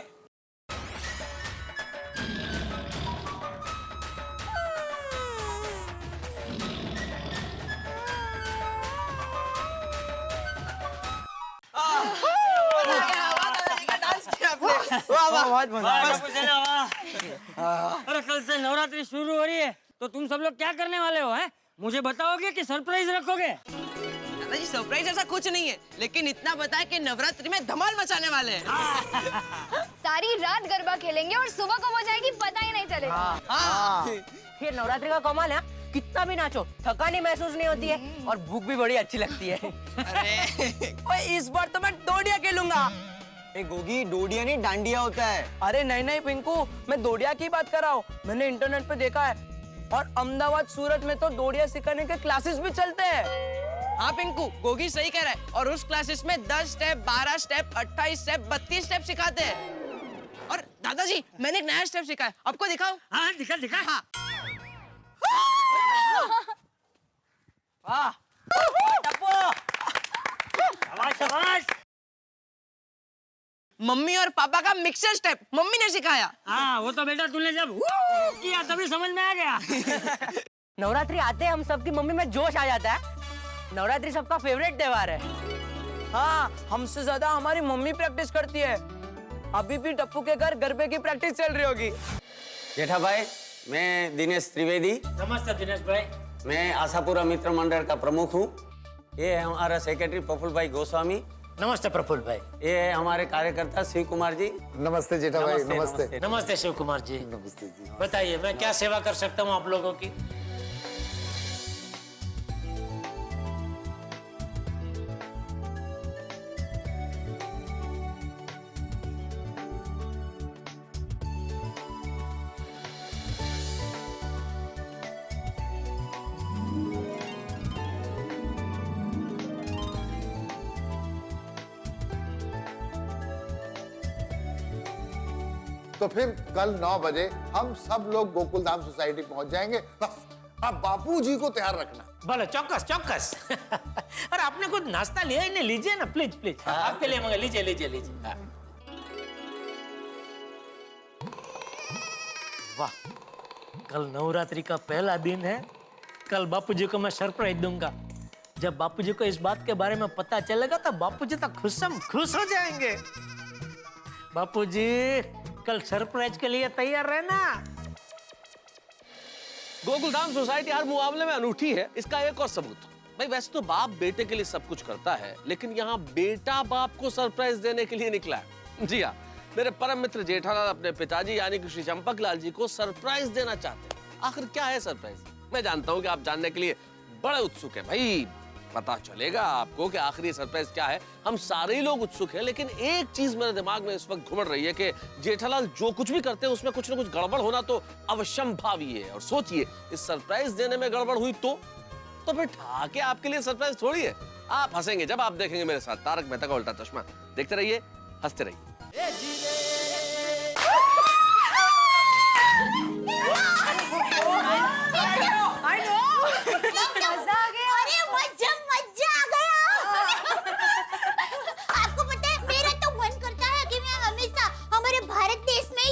अरे कल से नवरात्रि शुरू हो रही है तो तुम सब लोग क्या करने वाले हो हैं? मुझे बताओगे कि सरप्राइज रखोगे? दादाजी सरप्राइज ऐसा कुछ नहीं है, लेकिन इतना पता है कि नवरात्रि में धमाल मचाने वाले हैं। सारी रात गरबा खेलेंगे और सुबह कब हो जाएगी पता ही नहीं चलेगा। फिर नवरात्रि का कमाल है, कितना भी नाचो थकानी महसूस नहीं होती है और भूख भी बड़ी अच्छी लगती है। अरे इस बार तो मैं डोडिया खेलूंगा। गोगी, डोडिया नहीं डांडिया होता है। अरे नहीं पिंकू, मैं डोडिया की बात कर रहा हूँ। मैंने इंटरनेट पे देखा है और अहमदाबाद सूरत में तो डोडिया सिखाने के क्लासेस भी चलते हैं। हाँ पिंकू, गोगी सही कह रहा है। और उस क्लासेस में 10 स्टेप, 12 स्टेप, 28 स्टेप, 32 स्टेप सिखाते हैं। और दादाजी मैंने एक नया स्टेप सीखा है, आपको दिखाओ। हाँ दिखा दिखा। हाँ। वाह, शाबाश शाबाश। मम्मी और पापा का मिक्सर स्टेप मम्मी ने सिखाया। हाँ वो तो बेटा तूने जब किया तभी समझ में आ गया। नवरात्रि आते हम सबकी मम्मी में जोश आ जाता है। नवरात्रि सबका फेवरेट त्योहार है। हाँ, हमसे ज्यादा हमारी मम्मी प्रैक्टिस करती है। अभी भी टप्पू के घर गरबे की प्रैक्टिस चल रही होगी। जेठा भाई, मैं दिनेश त्रिवेदी। नमस्ते दिनेश भाई। मैं आशापुरा मित्र मंडल का प्रमुख हूँ। ये है हमारा सेक्रेटरी प्रफुल्ल भाई गोस्वामी। नमस्ते प्रफुल्ल भाई। ये है हमारे कार्यकर्ता शिव कुमार जी। नमस्ते जेठा भाई। नमस्ते। नमस्ते शिव कुमार जी। नमस्ते जी। बताइए मैं क्या सेवा कर सकता हूँ आप लोगों की? तो फिर कल 9 बजे हम सब लोग गोकुलधाम सोसाइटी पहुंच जाएंगे। बस अब बापूजी को तैयार रखना। भले, चौकस चौकस। अरे आपने कुछ नाश्ता लिया ही नहीं, लीजिए ना प्लीज प्लीज। आपके लिए मंगा, लीजिए लीजिए लीजिए। वाह, कल नवरात्रि का पहला दिन है। कल बापूजी को मैं सरप्राइज दूंगा। जब बापूजी को इस बात के बारे में पता चलेगा तो बापूजी तो खुश हो जाएंगे। बापूजी कल सरप्राइज के लिए तैयार रहना। गोकुलधाम सोसाइटी हर मुकाबले में अनूठी है, इसका एक और सबूत। भाई वैसे तो बाप बेटे के लिए सब कुछ करता है, लेकिन यहाँ बेटा बाप को सरप्राइज देने के लिए निकला है। जी हाँ, मेरे परम मित्र जेठालाल अपने पिताजी यानी कि श्री चंपक लाल जी को सरप्राइज देना चाहते हैं। आखिर क्या है सरप्राइज? मैं जानता हूँ कि आप जानने के लिए बड़े उत्सुक हैं। भाई पता चलेगा आपको कि आखिर ये सरप्राइज क्या है। हम सारे ही लोग उत्सुक हैं, लेकिन एक चीज मेरे दिमाग में इस वक्त घुमड़ रही है कि जेठालाल जो कुछ भी करते हैं उसमें कुछ ना कुछ गड़बड़ होना तो अवश्यंभावी है। और सोचिए, इस सरप्राइज देने में गड़बड़ हुई तो फिर ठाके आपके लिए सरप्राइज थोड़ी है। आप हंसेंगे जब आप देखेंगे मेरे साथ तारक मेहता का उल्टा चश्मा। देखते रहिए, हंसते रहिए।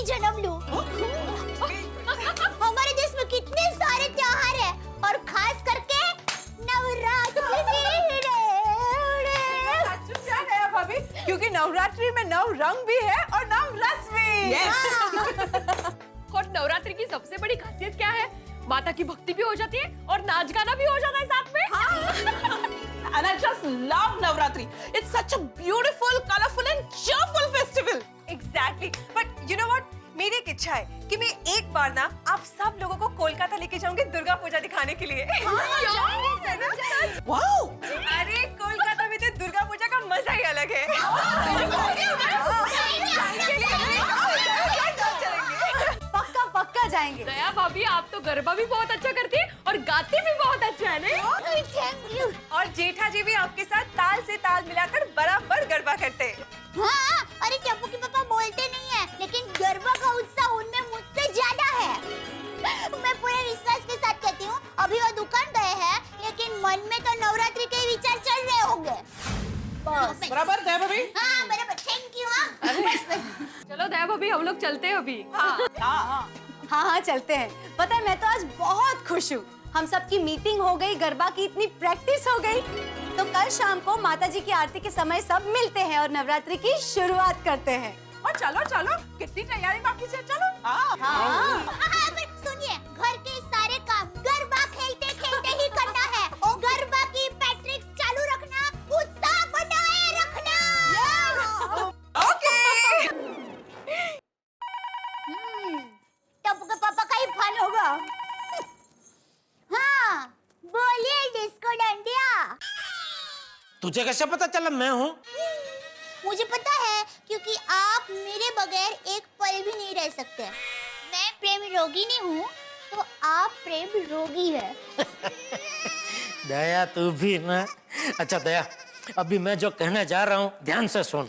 जन्म लूं। हमारे देश में कितने सारे त्योहार हैं और खास करके भाभी, क्योंकि नवरात्रि में नव रंग भी है और नव रस भी। और नवरात्रि की सबसे बड़ी खासियत क्या है? माता की भक्ति भी हो जाती है और नाच गाना भी हो जाता है साथ में। And I just love Navratri. It's such a beautiful, colorful and cheerful festival. Exactly. But you know what? मेरी एक इच्छा है कि मैं एक बार ना आप सब लोगों को कोलकाता लेके जाऊंगी दुर्गा पूजा दिखाने के लिए। वाओ! अरे कोलकाता में तो दुर्गा पूजा का मजा ही अलग है। पक्का पक्का जाएंगे। दया भाभी, आप तो गरबा भी बहुत अच्छा करती है और गाती भी बहुत अच्छा है नहीं? Thank you. और जेठा जी भी आपके साथ ताल से ताल मिलाकर बराबर गरबा करते हैं। हाँ, अरे टप्पू के पापा बोलते नहीं है, लेकिन गरबा का उत्साह उनमें मुझसे ज्यादा है। मैं पूरे विश्वास के साथ कहती हूँ, अभी वो दुकान गए हैं, लेकिन मन में तो नवरात्रि के विचार चल बराबर दया भाभी। हाँ बराबर, थैंक यू। चलो दया भाभी हम लोग चलते हैं अभी। हाँ चलते हैं। पता है मैं तो आज बहुत खुश हूँ। हम सबकी मीटिंग हो गई, गरबा की इतनी प्रैक्टिस हो गई, तो कल शाम को माताजी की आरती के समय सब मिलते हैं और नवरात्रि की शुरुआत करते हैं। और चलो चलो, कितनी तैयारी बाकी है, चलो। हाँ पर सुनिए, घर के सारे काम गरबा खेलते खेलते ही करना है। गरबा की पैट्रिक्स चालू रखना, उत्साह बनाए रखना। टप्पू के पापा का ही फन होगा। हाँ बोलिए डिस्को डांडिया। तुझे कैसे पता चला मैं हूँ? मुझे पता है, क्योंकि आप मेरे बगैर एक पल भी नहीं रह सकते। मैं प्रेम रोगी नहीं हूँ, तो आप प्रेम रोगी है। दया तू भी ना। अच्छा दया, अभी मैं जो कहने जा रहा हूँ ध्यान से सुन।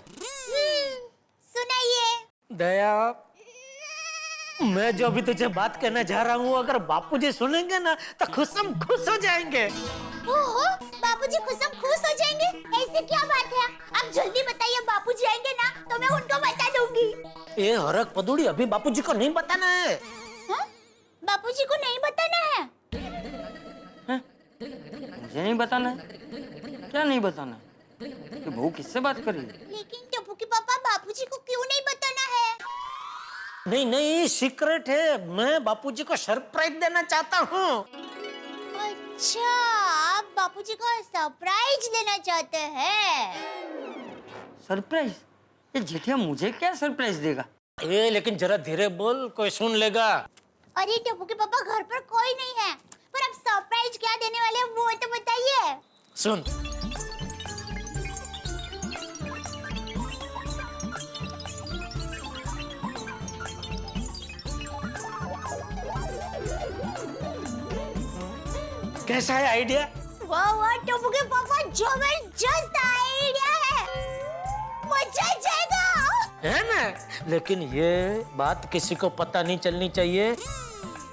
सुनाइए। दया, मैं जो अभी तुझे बात कहने जा रहा हूँ, अगर बापूजी सुनेंगे ना तो खुशम खुश हो जाएंगे। ओहो, बापूजी खुशम खुश हो जाएंगे? ऐसी क्या बात है? आप जल्दी बताइए, बापूजी आएंगे ना तो मैं उनको बता दूंगी। ये हरक पदुड़ी, अभी बापूजी को नहीं बताना है। हाँ? बापूजी को नहीं बताना है? मुझे नहीं बताना है? क्या नहीं बताना है? कि बहू किससे बात कर रही है? लेकिन टप्पू के पापा, बापूजी को क्यों नहीं बताना है? नहीं नहीं, सीक्रेट है। मैं बापूजी को सरप्राइज देना चाहता हूँ। अच्छा, आप बापूजी को सरप्राइज देना चाहते हैं? सरप्राइज? ये जेठिया मुझे क्या सरप्राइज देगा? ए, लेकिन जरा धीरे बोल, कोई सुन लेगा। अरे टप्पू के पापा, घर पर कोई नहीं है, पर आप सरप्राइज क्या देने वाले हैं वो तो बताइए। सुन, कैसा है आइडिया? वाह वाह टप्पू के पापा, जबरदस्त आइडिया है, मजा आ जाएगा। है ना? लेकिन ये बात किसी को पता नहीं चलनी चाहिए,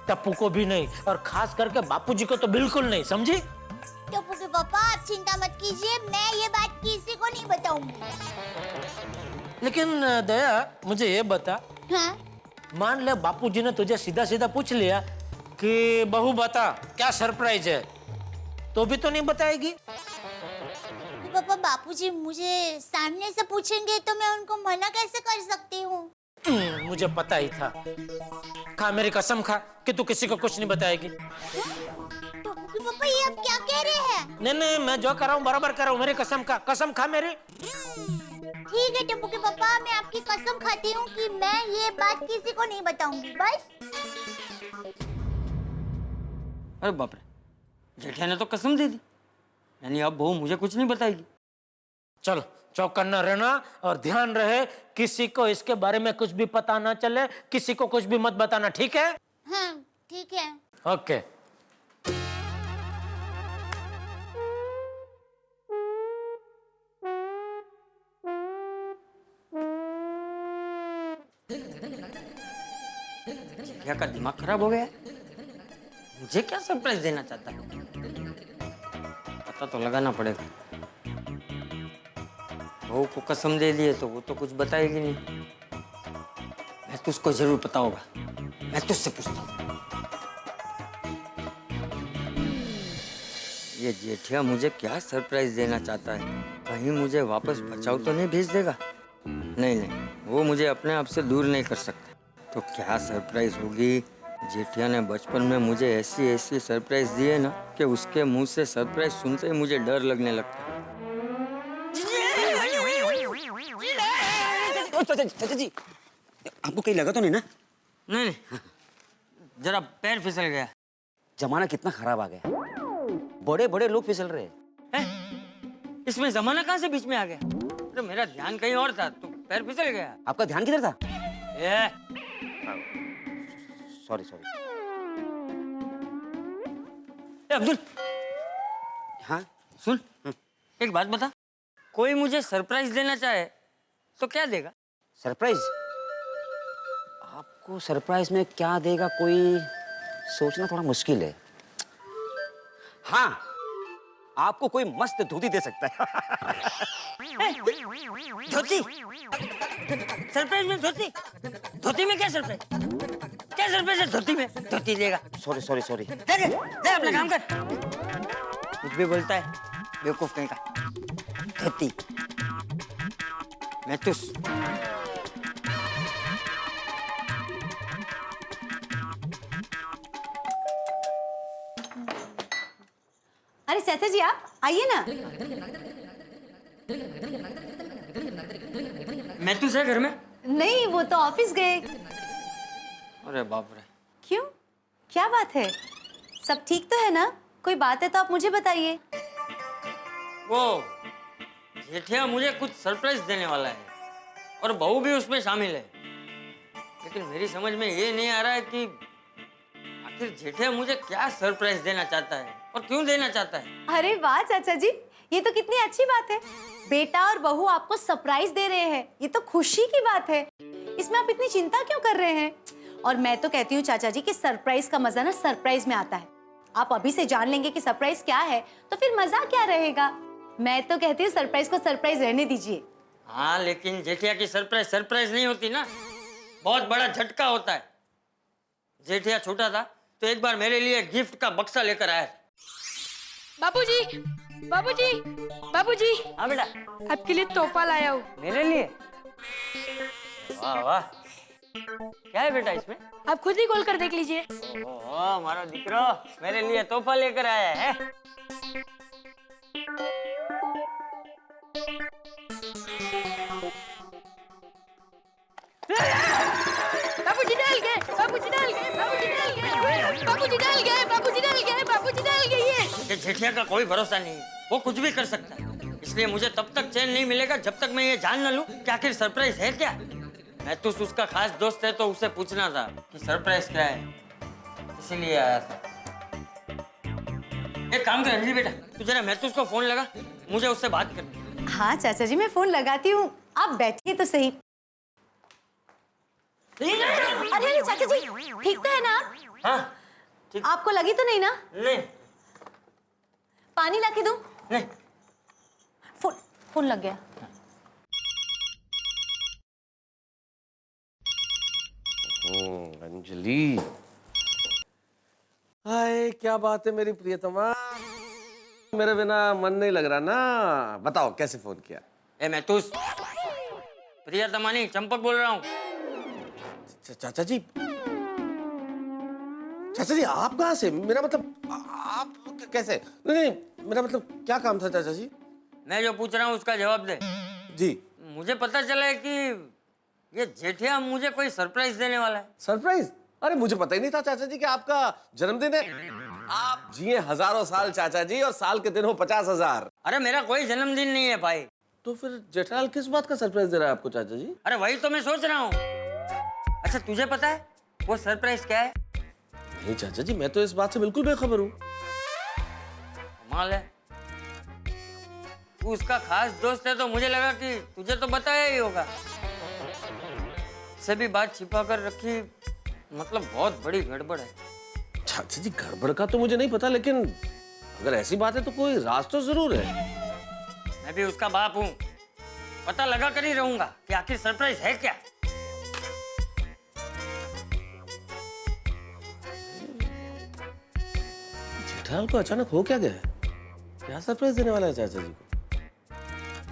टप्पू को भी नहीं, और खास करके बापूजी को तो बिल्कुल नहीं, समझी? टप्पू के पापा, आप चिंता मत कीजिए, मैं ये बात किसी को नहीं बताऊंगी। लेकिन दया, मुझे ये बता, हाँ? मान ले बापूजी ने तुझे सीधा सीधा पूछ लिया कि बहू बता क्या सरप्राइज है, तो भी तो नहीं बताएगी? पापा, बापूजी मुझे सामने से पूछेंगे तो मैं उनको मना कैसे कर सकती हूँ? मुझे पता ही था। खा मेरी कसम खा कि तू किसी को कुछ नहीं बताएगी। पापा, ये आप क्या कह रहे हैं? नहीं नहीं, मैं जो कर रहा हूँ बराबर कर रहा हूँ, मेरी कसम खा, कसम खा मेरी। ठीक है टप्पू के पापा, मैं आपकी कसम खाती हूँ कि मैं ये बात किसी को नहीं बताऊंगी, बस। अरे बाप रे, जेठिया ने तो कसम दे दी, यानी अब बहू मुझे कुछ नहीं बताएगी। चलो चौकन्ना रहना और ध्यान रहे, किसी को इसके बारे में कुछ भी पता ना चले, किसी को कुछ भी मत बताना, ठीक है? हाँ ठीक है। ओके। जेठिया का दिमाग खराब हो गया, मुझे क्या सरप्राइज देना चाहता है? पता तो लगाना पड़ेगा। बहू को कसम दे लिए तो वो तो कुछ बताएगी नहीं। मैं तुझको जरूर पता होगा, मैं तुझसे पूछता हूँ। ये जेठिया मुझे क्या सरप्राइज देना चाहता है? कहीं मुझे वापस बचाओ तो नहीं भेज देगा? नहीं नहीं, वो मुझे अपने आप से दूर नहीं कर सकता। तो क्या सरप्राइज होगी? जेठिया ने बचपन में मुझे ऐसी ऐसी सरप्राइज दी है ना कि उसके मुंह से सरप्राइज सुनते ही मुझे डर लगने लगता है। चाचा जी, आपको कहीं लगा तो नहीं ना? नहीं, जरा पैर फिसल गया। जमाना कितना खराब आ गया, बड़े बड़े लोग फिसल रहे हैं। इसमें जमाना कहाँ से बीच में आ गया? अरे मेरा ध्यान कहीं और था तो पैर फिसल गया। आपका ध्यान किधर था? Sorry sorry. अब्दुल, हाँ सुन, एक बात बता, कोई मुझे सरप्राइज देना चाहे तो क्या देगा? सरप्राइज? आपको सरप्राइज में क्या देगा, कोई सोचना थोड़ा मुश्किल है। हाँ, आपको कोई मस्त धोती दे सकता है। धोती? सरप्राइज में धोती? धोती में क्या सरप्राइज? क्या सरप्राइज है धोती में? धोती देगा। Sorry sorry sorry. दे अपना काम कर। कुछ भी बोलता है बेवकूफ कहीं का। धोती मैथुस। अरे चाचा जी आप आइए ना। मैथुस है घर में? नहीं वो तो ऑफिस गए। अरे बाप रे। क्यों क्या बात है? सब ठीक तो है ना? कोई बात है तो आप मुझे बताइए। वो जेठिया मुझे कुछ सरप्राइज देने वाला है और बहू भी उसमें शामिल है, लेकिन मेरी समझ में ये नहीं आ रहा है कि आखिर जेठिया मुझे क्या सरप्राइज देना चाहता है और क्यों देना चाहता है। अरे वाह चाचा जी, ये तो कितनी अच्छी बात है। बेटा और बहू आपको सरप्राइज दे रहे हैं, ये तो खुशी की बात है। इसमें आप इतनी चिंता क्यों कर रहे हैं? और मैं तो कहती हूँ चाचा जी कि सरप्राइज का मजा ना सरप्राइज में आता है। आप अभी से जान लेंगे कि सरप्राइज क्या है तो फिर मजा क्या रहेगा। मैं तो कहती हूँ सरप्राइज को सरप्राइज रहने दीजिए। हाँ लेकिन जेठिया की सरप्राइज सरप्राइज नहीं होती ना, बहुत बड़ा झटका होता है। जेठिया छोटा था तो एक बार मेरे लिए गिफ्ट का बक्सा लेकर आया। बाबूजी, बाबूजी, बाबूजी। हाँ बेटा। आपके लिए तोहफा लाया हूँ। मेरे लिए? वाह वाह। क्या है बेटा इसमें? आप खुद ही खोल कर देख लीजिए। ओह हमारा दिकरो मेरे लिए तोहफा लेकर आया है। बाबूजी डाल गए, बाबूजी डाल गए, बाबूजी डाल गए, बाबूजी डाल गए, बाबूजी डाल गए, बाबूजी डाल गए। ये जेठिया का कोई भरोसा नहीं है, वो कुछ भी कर सकता है। इसलिए मुझे तब तक चैन नहीं मिलेगा जब तक मैं ये जान न लूं कि आखिर सरप्राइज है क्या। मैं तो उसका खास दोस्त है तो उसे पूछना था कि सरप्राइज क्या है, इसीलिए आया था। एक काम कर अंजलि बेटा, तू जरा महतूस को फोन लगा, मुझे उससे बात करनी। हाँ चाचा जी मैं फोन लगाती हूँ, आप बैठिए तो सही। अरे चाचा जी ठीक तो है ना? हाँ ठीक। आपको लगी तो नहीं ना? नहीं। पानी लाके दूं? नहीं। फोन लग गया। अंजलि, हाय क्या बात है मेरी प्रियतमा, मेरे बिना मन नहीं लग रहा ना। बताओ कैसे फोन किया? ए महतूस, प्रियतमा नहीं चंपक बोल रहा हूँ। चाचा जी, चाचा जी आप कहाँ से? मेरा मतलब आप कैसे? नहीं मेरा मतलब क्या काम था चाचा जी? मैं जो पूछ रहा हूँ उसका जवाब दे। जी मुझे पता चला है कि ये जेठिया मुझे कोई सरप्राइज देने वाला है। सरप्राइज? अरे मुझे पता ही नहीं था चाचा जी कि आपका जन्मदिन है। आप जिए हजारों साल चाचा जी, और साल के दिन हो 50,000। अरे मेरा कोई जन्मदिन नहीं है भाई। तो फिर जेठालाल किस बात का सरप्राइज दे रहा है आपको चाचा जी? अरे वही तो मैं सोच रहा हूँ। अच्छा तुझे पता है वो सरप्राइज क्या है? नहीं चाचा जी, मैं तो इस बात से बिल्कुल बेखबर हूँ। कमाल है, तू उसका खास दोस्त है तो मुझे लगा कि तुझे तो बताया ही होगा। से भी बात छिपा कर रखी, मतलब बहुत बड़ी गड़बड़ है। चाचा जी गड़बड़ का तो मुझे नहीं पता, लेकिन अगर ऐसी बात है तो कोई राज तो जरूर है। मैं भी उसका बाप हूँ, पता लगा कर ही रहूंगा कि आखिर सरप्राइज है क्या। जेठालाल को अचानक हो क्या गया? क्या सरप्राइज देने वाला है चाचा जी को?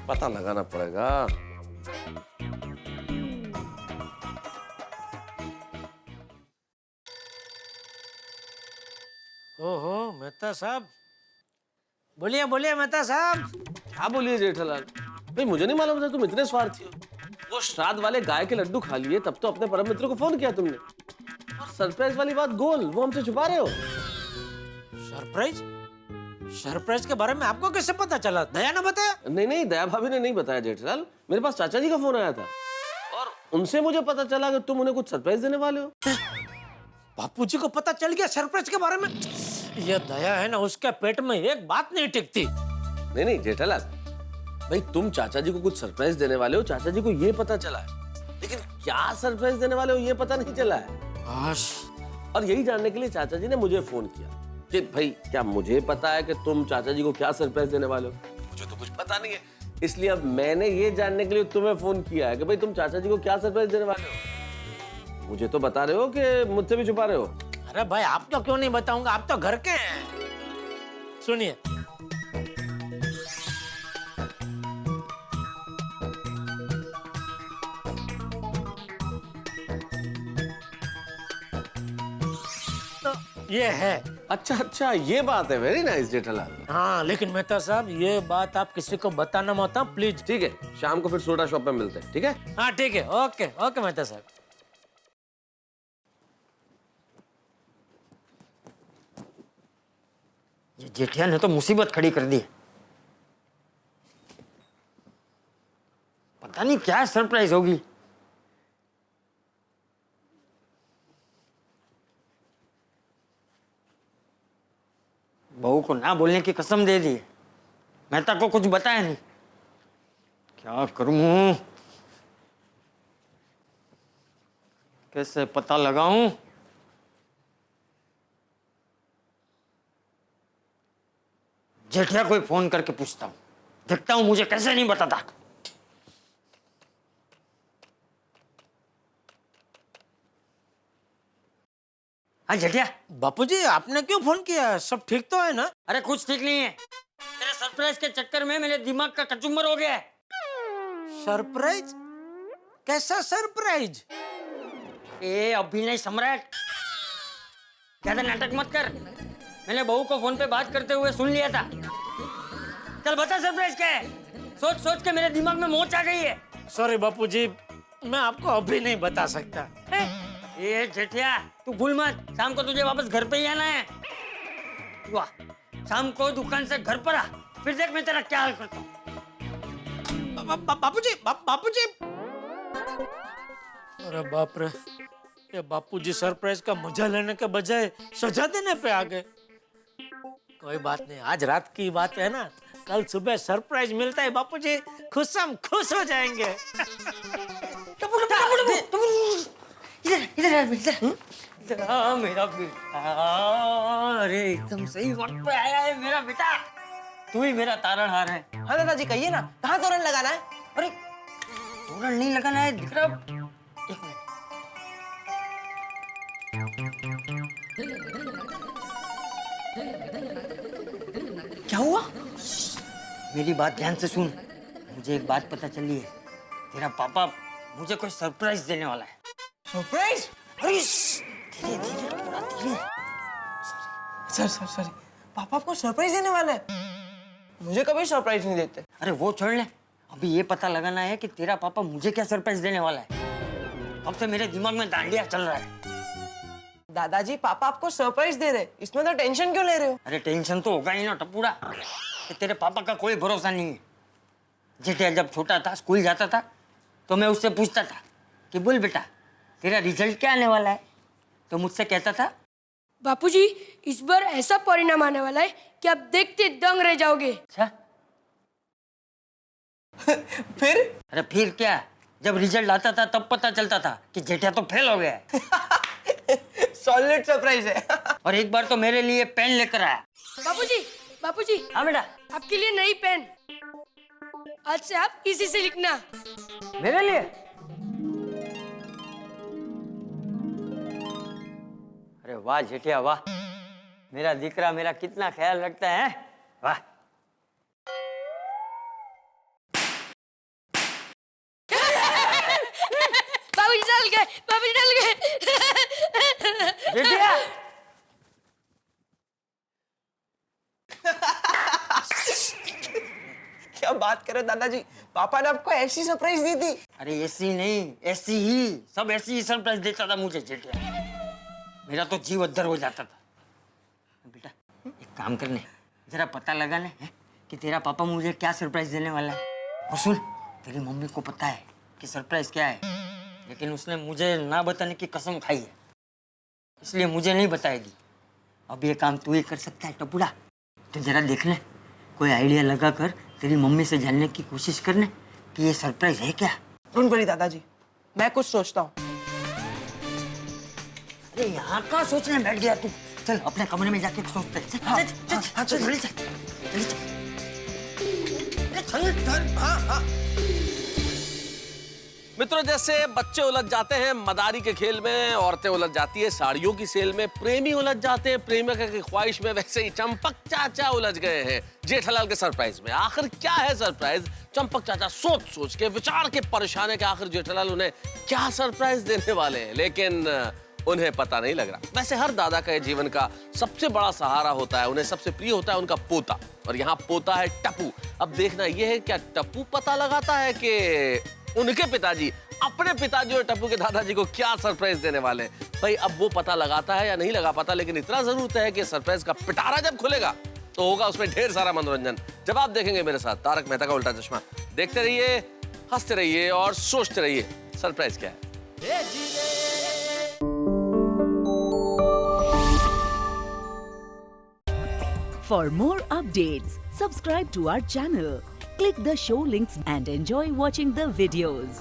पता लगाना पड़ेगा। ओहो मेहता साहब, बोलिए बोलिए मेहता साहब। क्या बोलिए जेठालाल भाई, मुझे नहीं मालूम था तुम इतने स्वार्थी हो। वो श्राद्ध वाले गाय के लड्डू खा लिए तब तो अपने परम मित्र को फोन किया तुमने, और सरप्राइज वाली बात गोल वो हमसे छुपा रहे हो। सरप्राइज? सरप्राइज के बारे में आपको कैसे पता चला? दया ने बताया? नहीं नहीं, दया भाभी ने नहीं बताया जेठालाल, मेरे पास चाचा जी का फोन आया था और उनसे मुझे पता चला कि तुम उन्हें कुछ सरप्राइज देने वाले हो। बापूजी को पता चल गया सरप्राइज के बारे में? ये दया है ना, उसके पेट में एक बात नहीं टिकती। नहीं नहीं जेठालाल भाई, तुम चाचा जी को कुछ सरप्राइज देने वाले हो, चाचा जी को ये पता चला है, लेकिन क्या सरप्राइज देने वाले हो ये पता नहीं चला है। और यही जानने के लिए चाचा जी ने मुझे फोन किया कि भाई क्या मुझे पता है कि तुम चाचा जी को क्या सरप्राइज देने वाले हो? मुझे तो कुछ पता नहीं है, इसलिए अब मैंने ये जानने के लिए तुम्हें फोन किया है कि भाई तुम चाचा जी को क्या सरप्राइज देने वाले हो। मुझे तो बता रहे हो कि मुझसे भी छुपा रहे हो? अरे भाई आप तो क्यों नहीं बताऊंगा, आप तो घर के हैं। सुनिए, तो ये है। अच्छा अच्छा, ये बात है। Very nice Jethalal. हाँ, लेकिन मेहता साहब ये बात आप किसी को बताना मत, प्लीज। ठीक है, शाम को फिर सोडा शॉप पे मिलते हैं, ठीक है? हाँ ठीक है, ओके ओके मेहता साहब। ये जेठिया ने तो मुसीबत खड़ी कर दी। पता नहीं क्या सरप्राइज होगी। बहू को ना बोलने की कसम दे दी, मेहता को कुछ बताया नहीं। क्या करूं, कैसे पता लगाऊं? जेठिया को फोन करके पूछता हूँ, देखता हूँ मुझे कैसे नहीं बताता। हाँ जेठिया। बापूजी आपने क्यों फोन किया, सब ठीक तो है ना? अरे कुछ ठीक नहीं है, तेरे सरप्राइज के चक्कर में मेरे दिमाग का कचुम्बर हो गया है। सरप्राइज? कैसा सरप्राइज? ए अभिनय सम्राट, ज्यादा नाटक मत कर। मैंने बहू को फोन पे बात करते हुए सुन लिया था। चल बता सरप्राइज क्या है? सोच सोच के मेरे दिमाग में मोच आ गई है। सॉरी बापूजी, मैं आपको अभी नहीं बता सकता। ये जेठिया तू भूल मत, शाम को तुझे वापस घर पे ही आना है। वाह, शाम को दुकान से घर पर आ, फिर देख मैं तेरा क्या हाल करता हूँ। बापूजी बापूजी, अरे बाप रे, ये बापूजी सरप्राइज का मजा लेने के बजाय सजा देने पे आ गए। कोई बात नहीं, आज रात की बात है ना, कल सुबह सरप्राइज मिलता है बापूजी, खुश हो जाएंगे। इधर मेरा बेटा, अरे एकदम सही वक्त पे आया है मेरा बेटा। तू ही मेरा तारणहार है। हाँ दादाजी कहिए ना, कहाँ तोरण लगाना है? अरे तोरण नहीं लगाना है, दिख रहा? एक मिनट। क्या हुआ? मेरी बात ध्यान से सुन। मुझे एक बात पता चली है, तेरा पापा मुझे कोई सरप्राइज देने वाला है। सरप्राइज? अरे धीरे धीरे थोड़ा धीरे। सॉरी, पापा आपको सरप्राइज देने वाले हैं? मुझे कभी सरप्राइज नहीं देते। अरे वो छोड़ ले, अभी ये पता लगाना है कि तेरा पापा मुझे क्या सरप्राइज देने वाला है। अब से मेरे दिमाग में डांडिया चल रहा है। दादाजी पापा आपको सरप्राइज दे रहे, इसमें तो टेंशन क्यों ले रहे हो? अरे टेंशन तो होगा ही ना टपूड़ा, कि तेरे पापा का कोई भरोसा नहीं है। जेठिया जब छोटा था, स्कूल जाता था, तो मैं उससे पूछता था कि बोल बेटा तेरा रिजल्ट क्या आने वाला है, तो मुझसे कहता था बापूजी इस बार ऐसा परिणाम आने वाला है कि आप देखते दंग रह जाओगे। अच्छा फिर? अरे फिर क्या, जब रिजल्ट आता था तब पता चलता था कि जेठिया तो फेल हो गया है। सॉलिड सरप्राइज है। और एक बार तो मेरे लिए पेन लेकर आया। बापूजी हाँ बेटा, आपके लिए नई पेन, आज से आप इसी से लिखना। मेरे लिए? अरे वाह जेठिया वाह, मेरा दीकरा मेरा कितना ख्याल रखता है। वाह। बाबूजी डल गए। जेठिया क्या बात कर रहे हो दादाजी, पापा ने आपको ऐसी सरप्राइज दी थी? अरे ऐसी नहीं, ऐसी ही, सब ऐसी ही सरप्राइज देता था मुझे जेठिया। मेरा तो जीव अद्धर हो जाता था। बेटा एक काम करने, जरा पता लगाने हैं कि तेरा पापा मुझे क्या सरप्राइज देने वाला है। और सुन, तेरी मम्मी को पता है कि सरप्राइज क्या है, लेकिन उसने मुझे ना बताने की कसम खाई है, इसलिए मुझे नहीं बताएगी। अब ये काम तू ही कर सकता है टपुड़ा। तो जरा देख ले, कोई आइडिया लगा कर तेरी मम्मी से जानने की कोशिश करने कि ये सरप्राइज है क्या। डोंट वरी दादाजी, मैं कुछ सोचता हूँ। अरे यहाँ का सोचने बैठ गया तू, चल अपने कमरे में जाके सोचते हैं। चल, हाँ, चल, चल, हाँ, चल, चल, जल्दी चल, जल्दी चल। मित्रों, जैसे बच्चे उलझ जाते हैं मदारी के खेल में, औरतें उलझ जाती है साड़ियों की सेल में, प्रेमी उलझ जाते हैं प्रेमिका की ख्वाहिश में, वैसे ही चंपक चाचा उलझ गए हैं जेठालाल के सरप्राइज में। आखिर क्या है सरप्राइज? चंपक चाचा सोच सोच के विचार के परेशान है कि आखिर जेठालाल उन्हें क्या सरप्राइज देने वाले हैं, लेकिन उन्हें पता नहीं लग रहा। वैसे हर दादा का जीवन का सबसे बड़ा सहारा होता है, उन्हें सबसे प्रिय होता है उनका पोता, और यहाँ पोता है टप्पू। अब देखना यह है क्या टप्पू पता लगाता है कि उनके पिताजी अपने पिताजी और टप्पू के दादाजी को क्या सरप्राइज देने वाले हैं। भाई अब वो पता लगाता है या नहीं लगा पाता, लेकिन इतना जरूर है कि सरप्राइज का पिटारा जब खुलेगा तो होगा उसमें ढेर सारा मनोरंजन। जब आप देखेंगे मेरे साथ तारक मेहता का उल्टा चश्मा, देखते रहिए, हंसते रहिए और सोचते रहिए सरप्राइज क्या है। For more updates, subscribe to our channel, click the show links and enjoy watching the videos.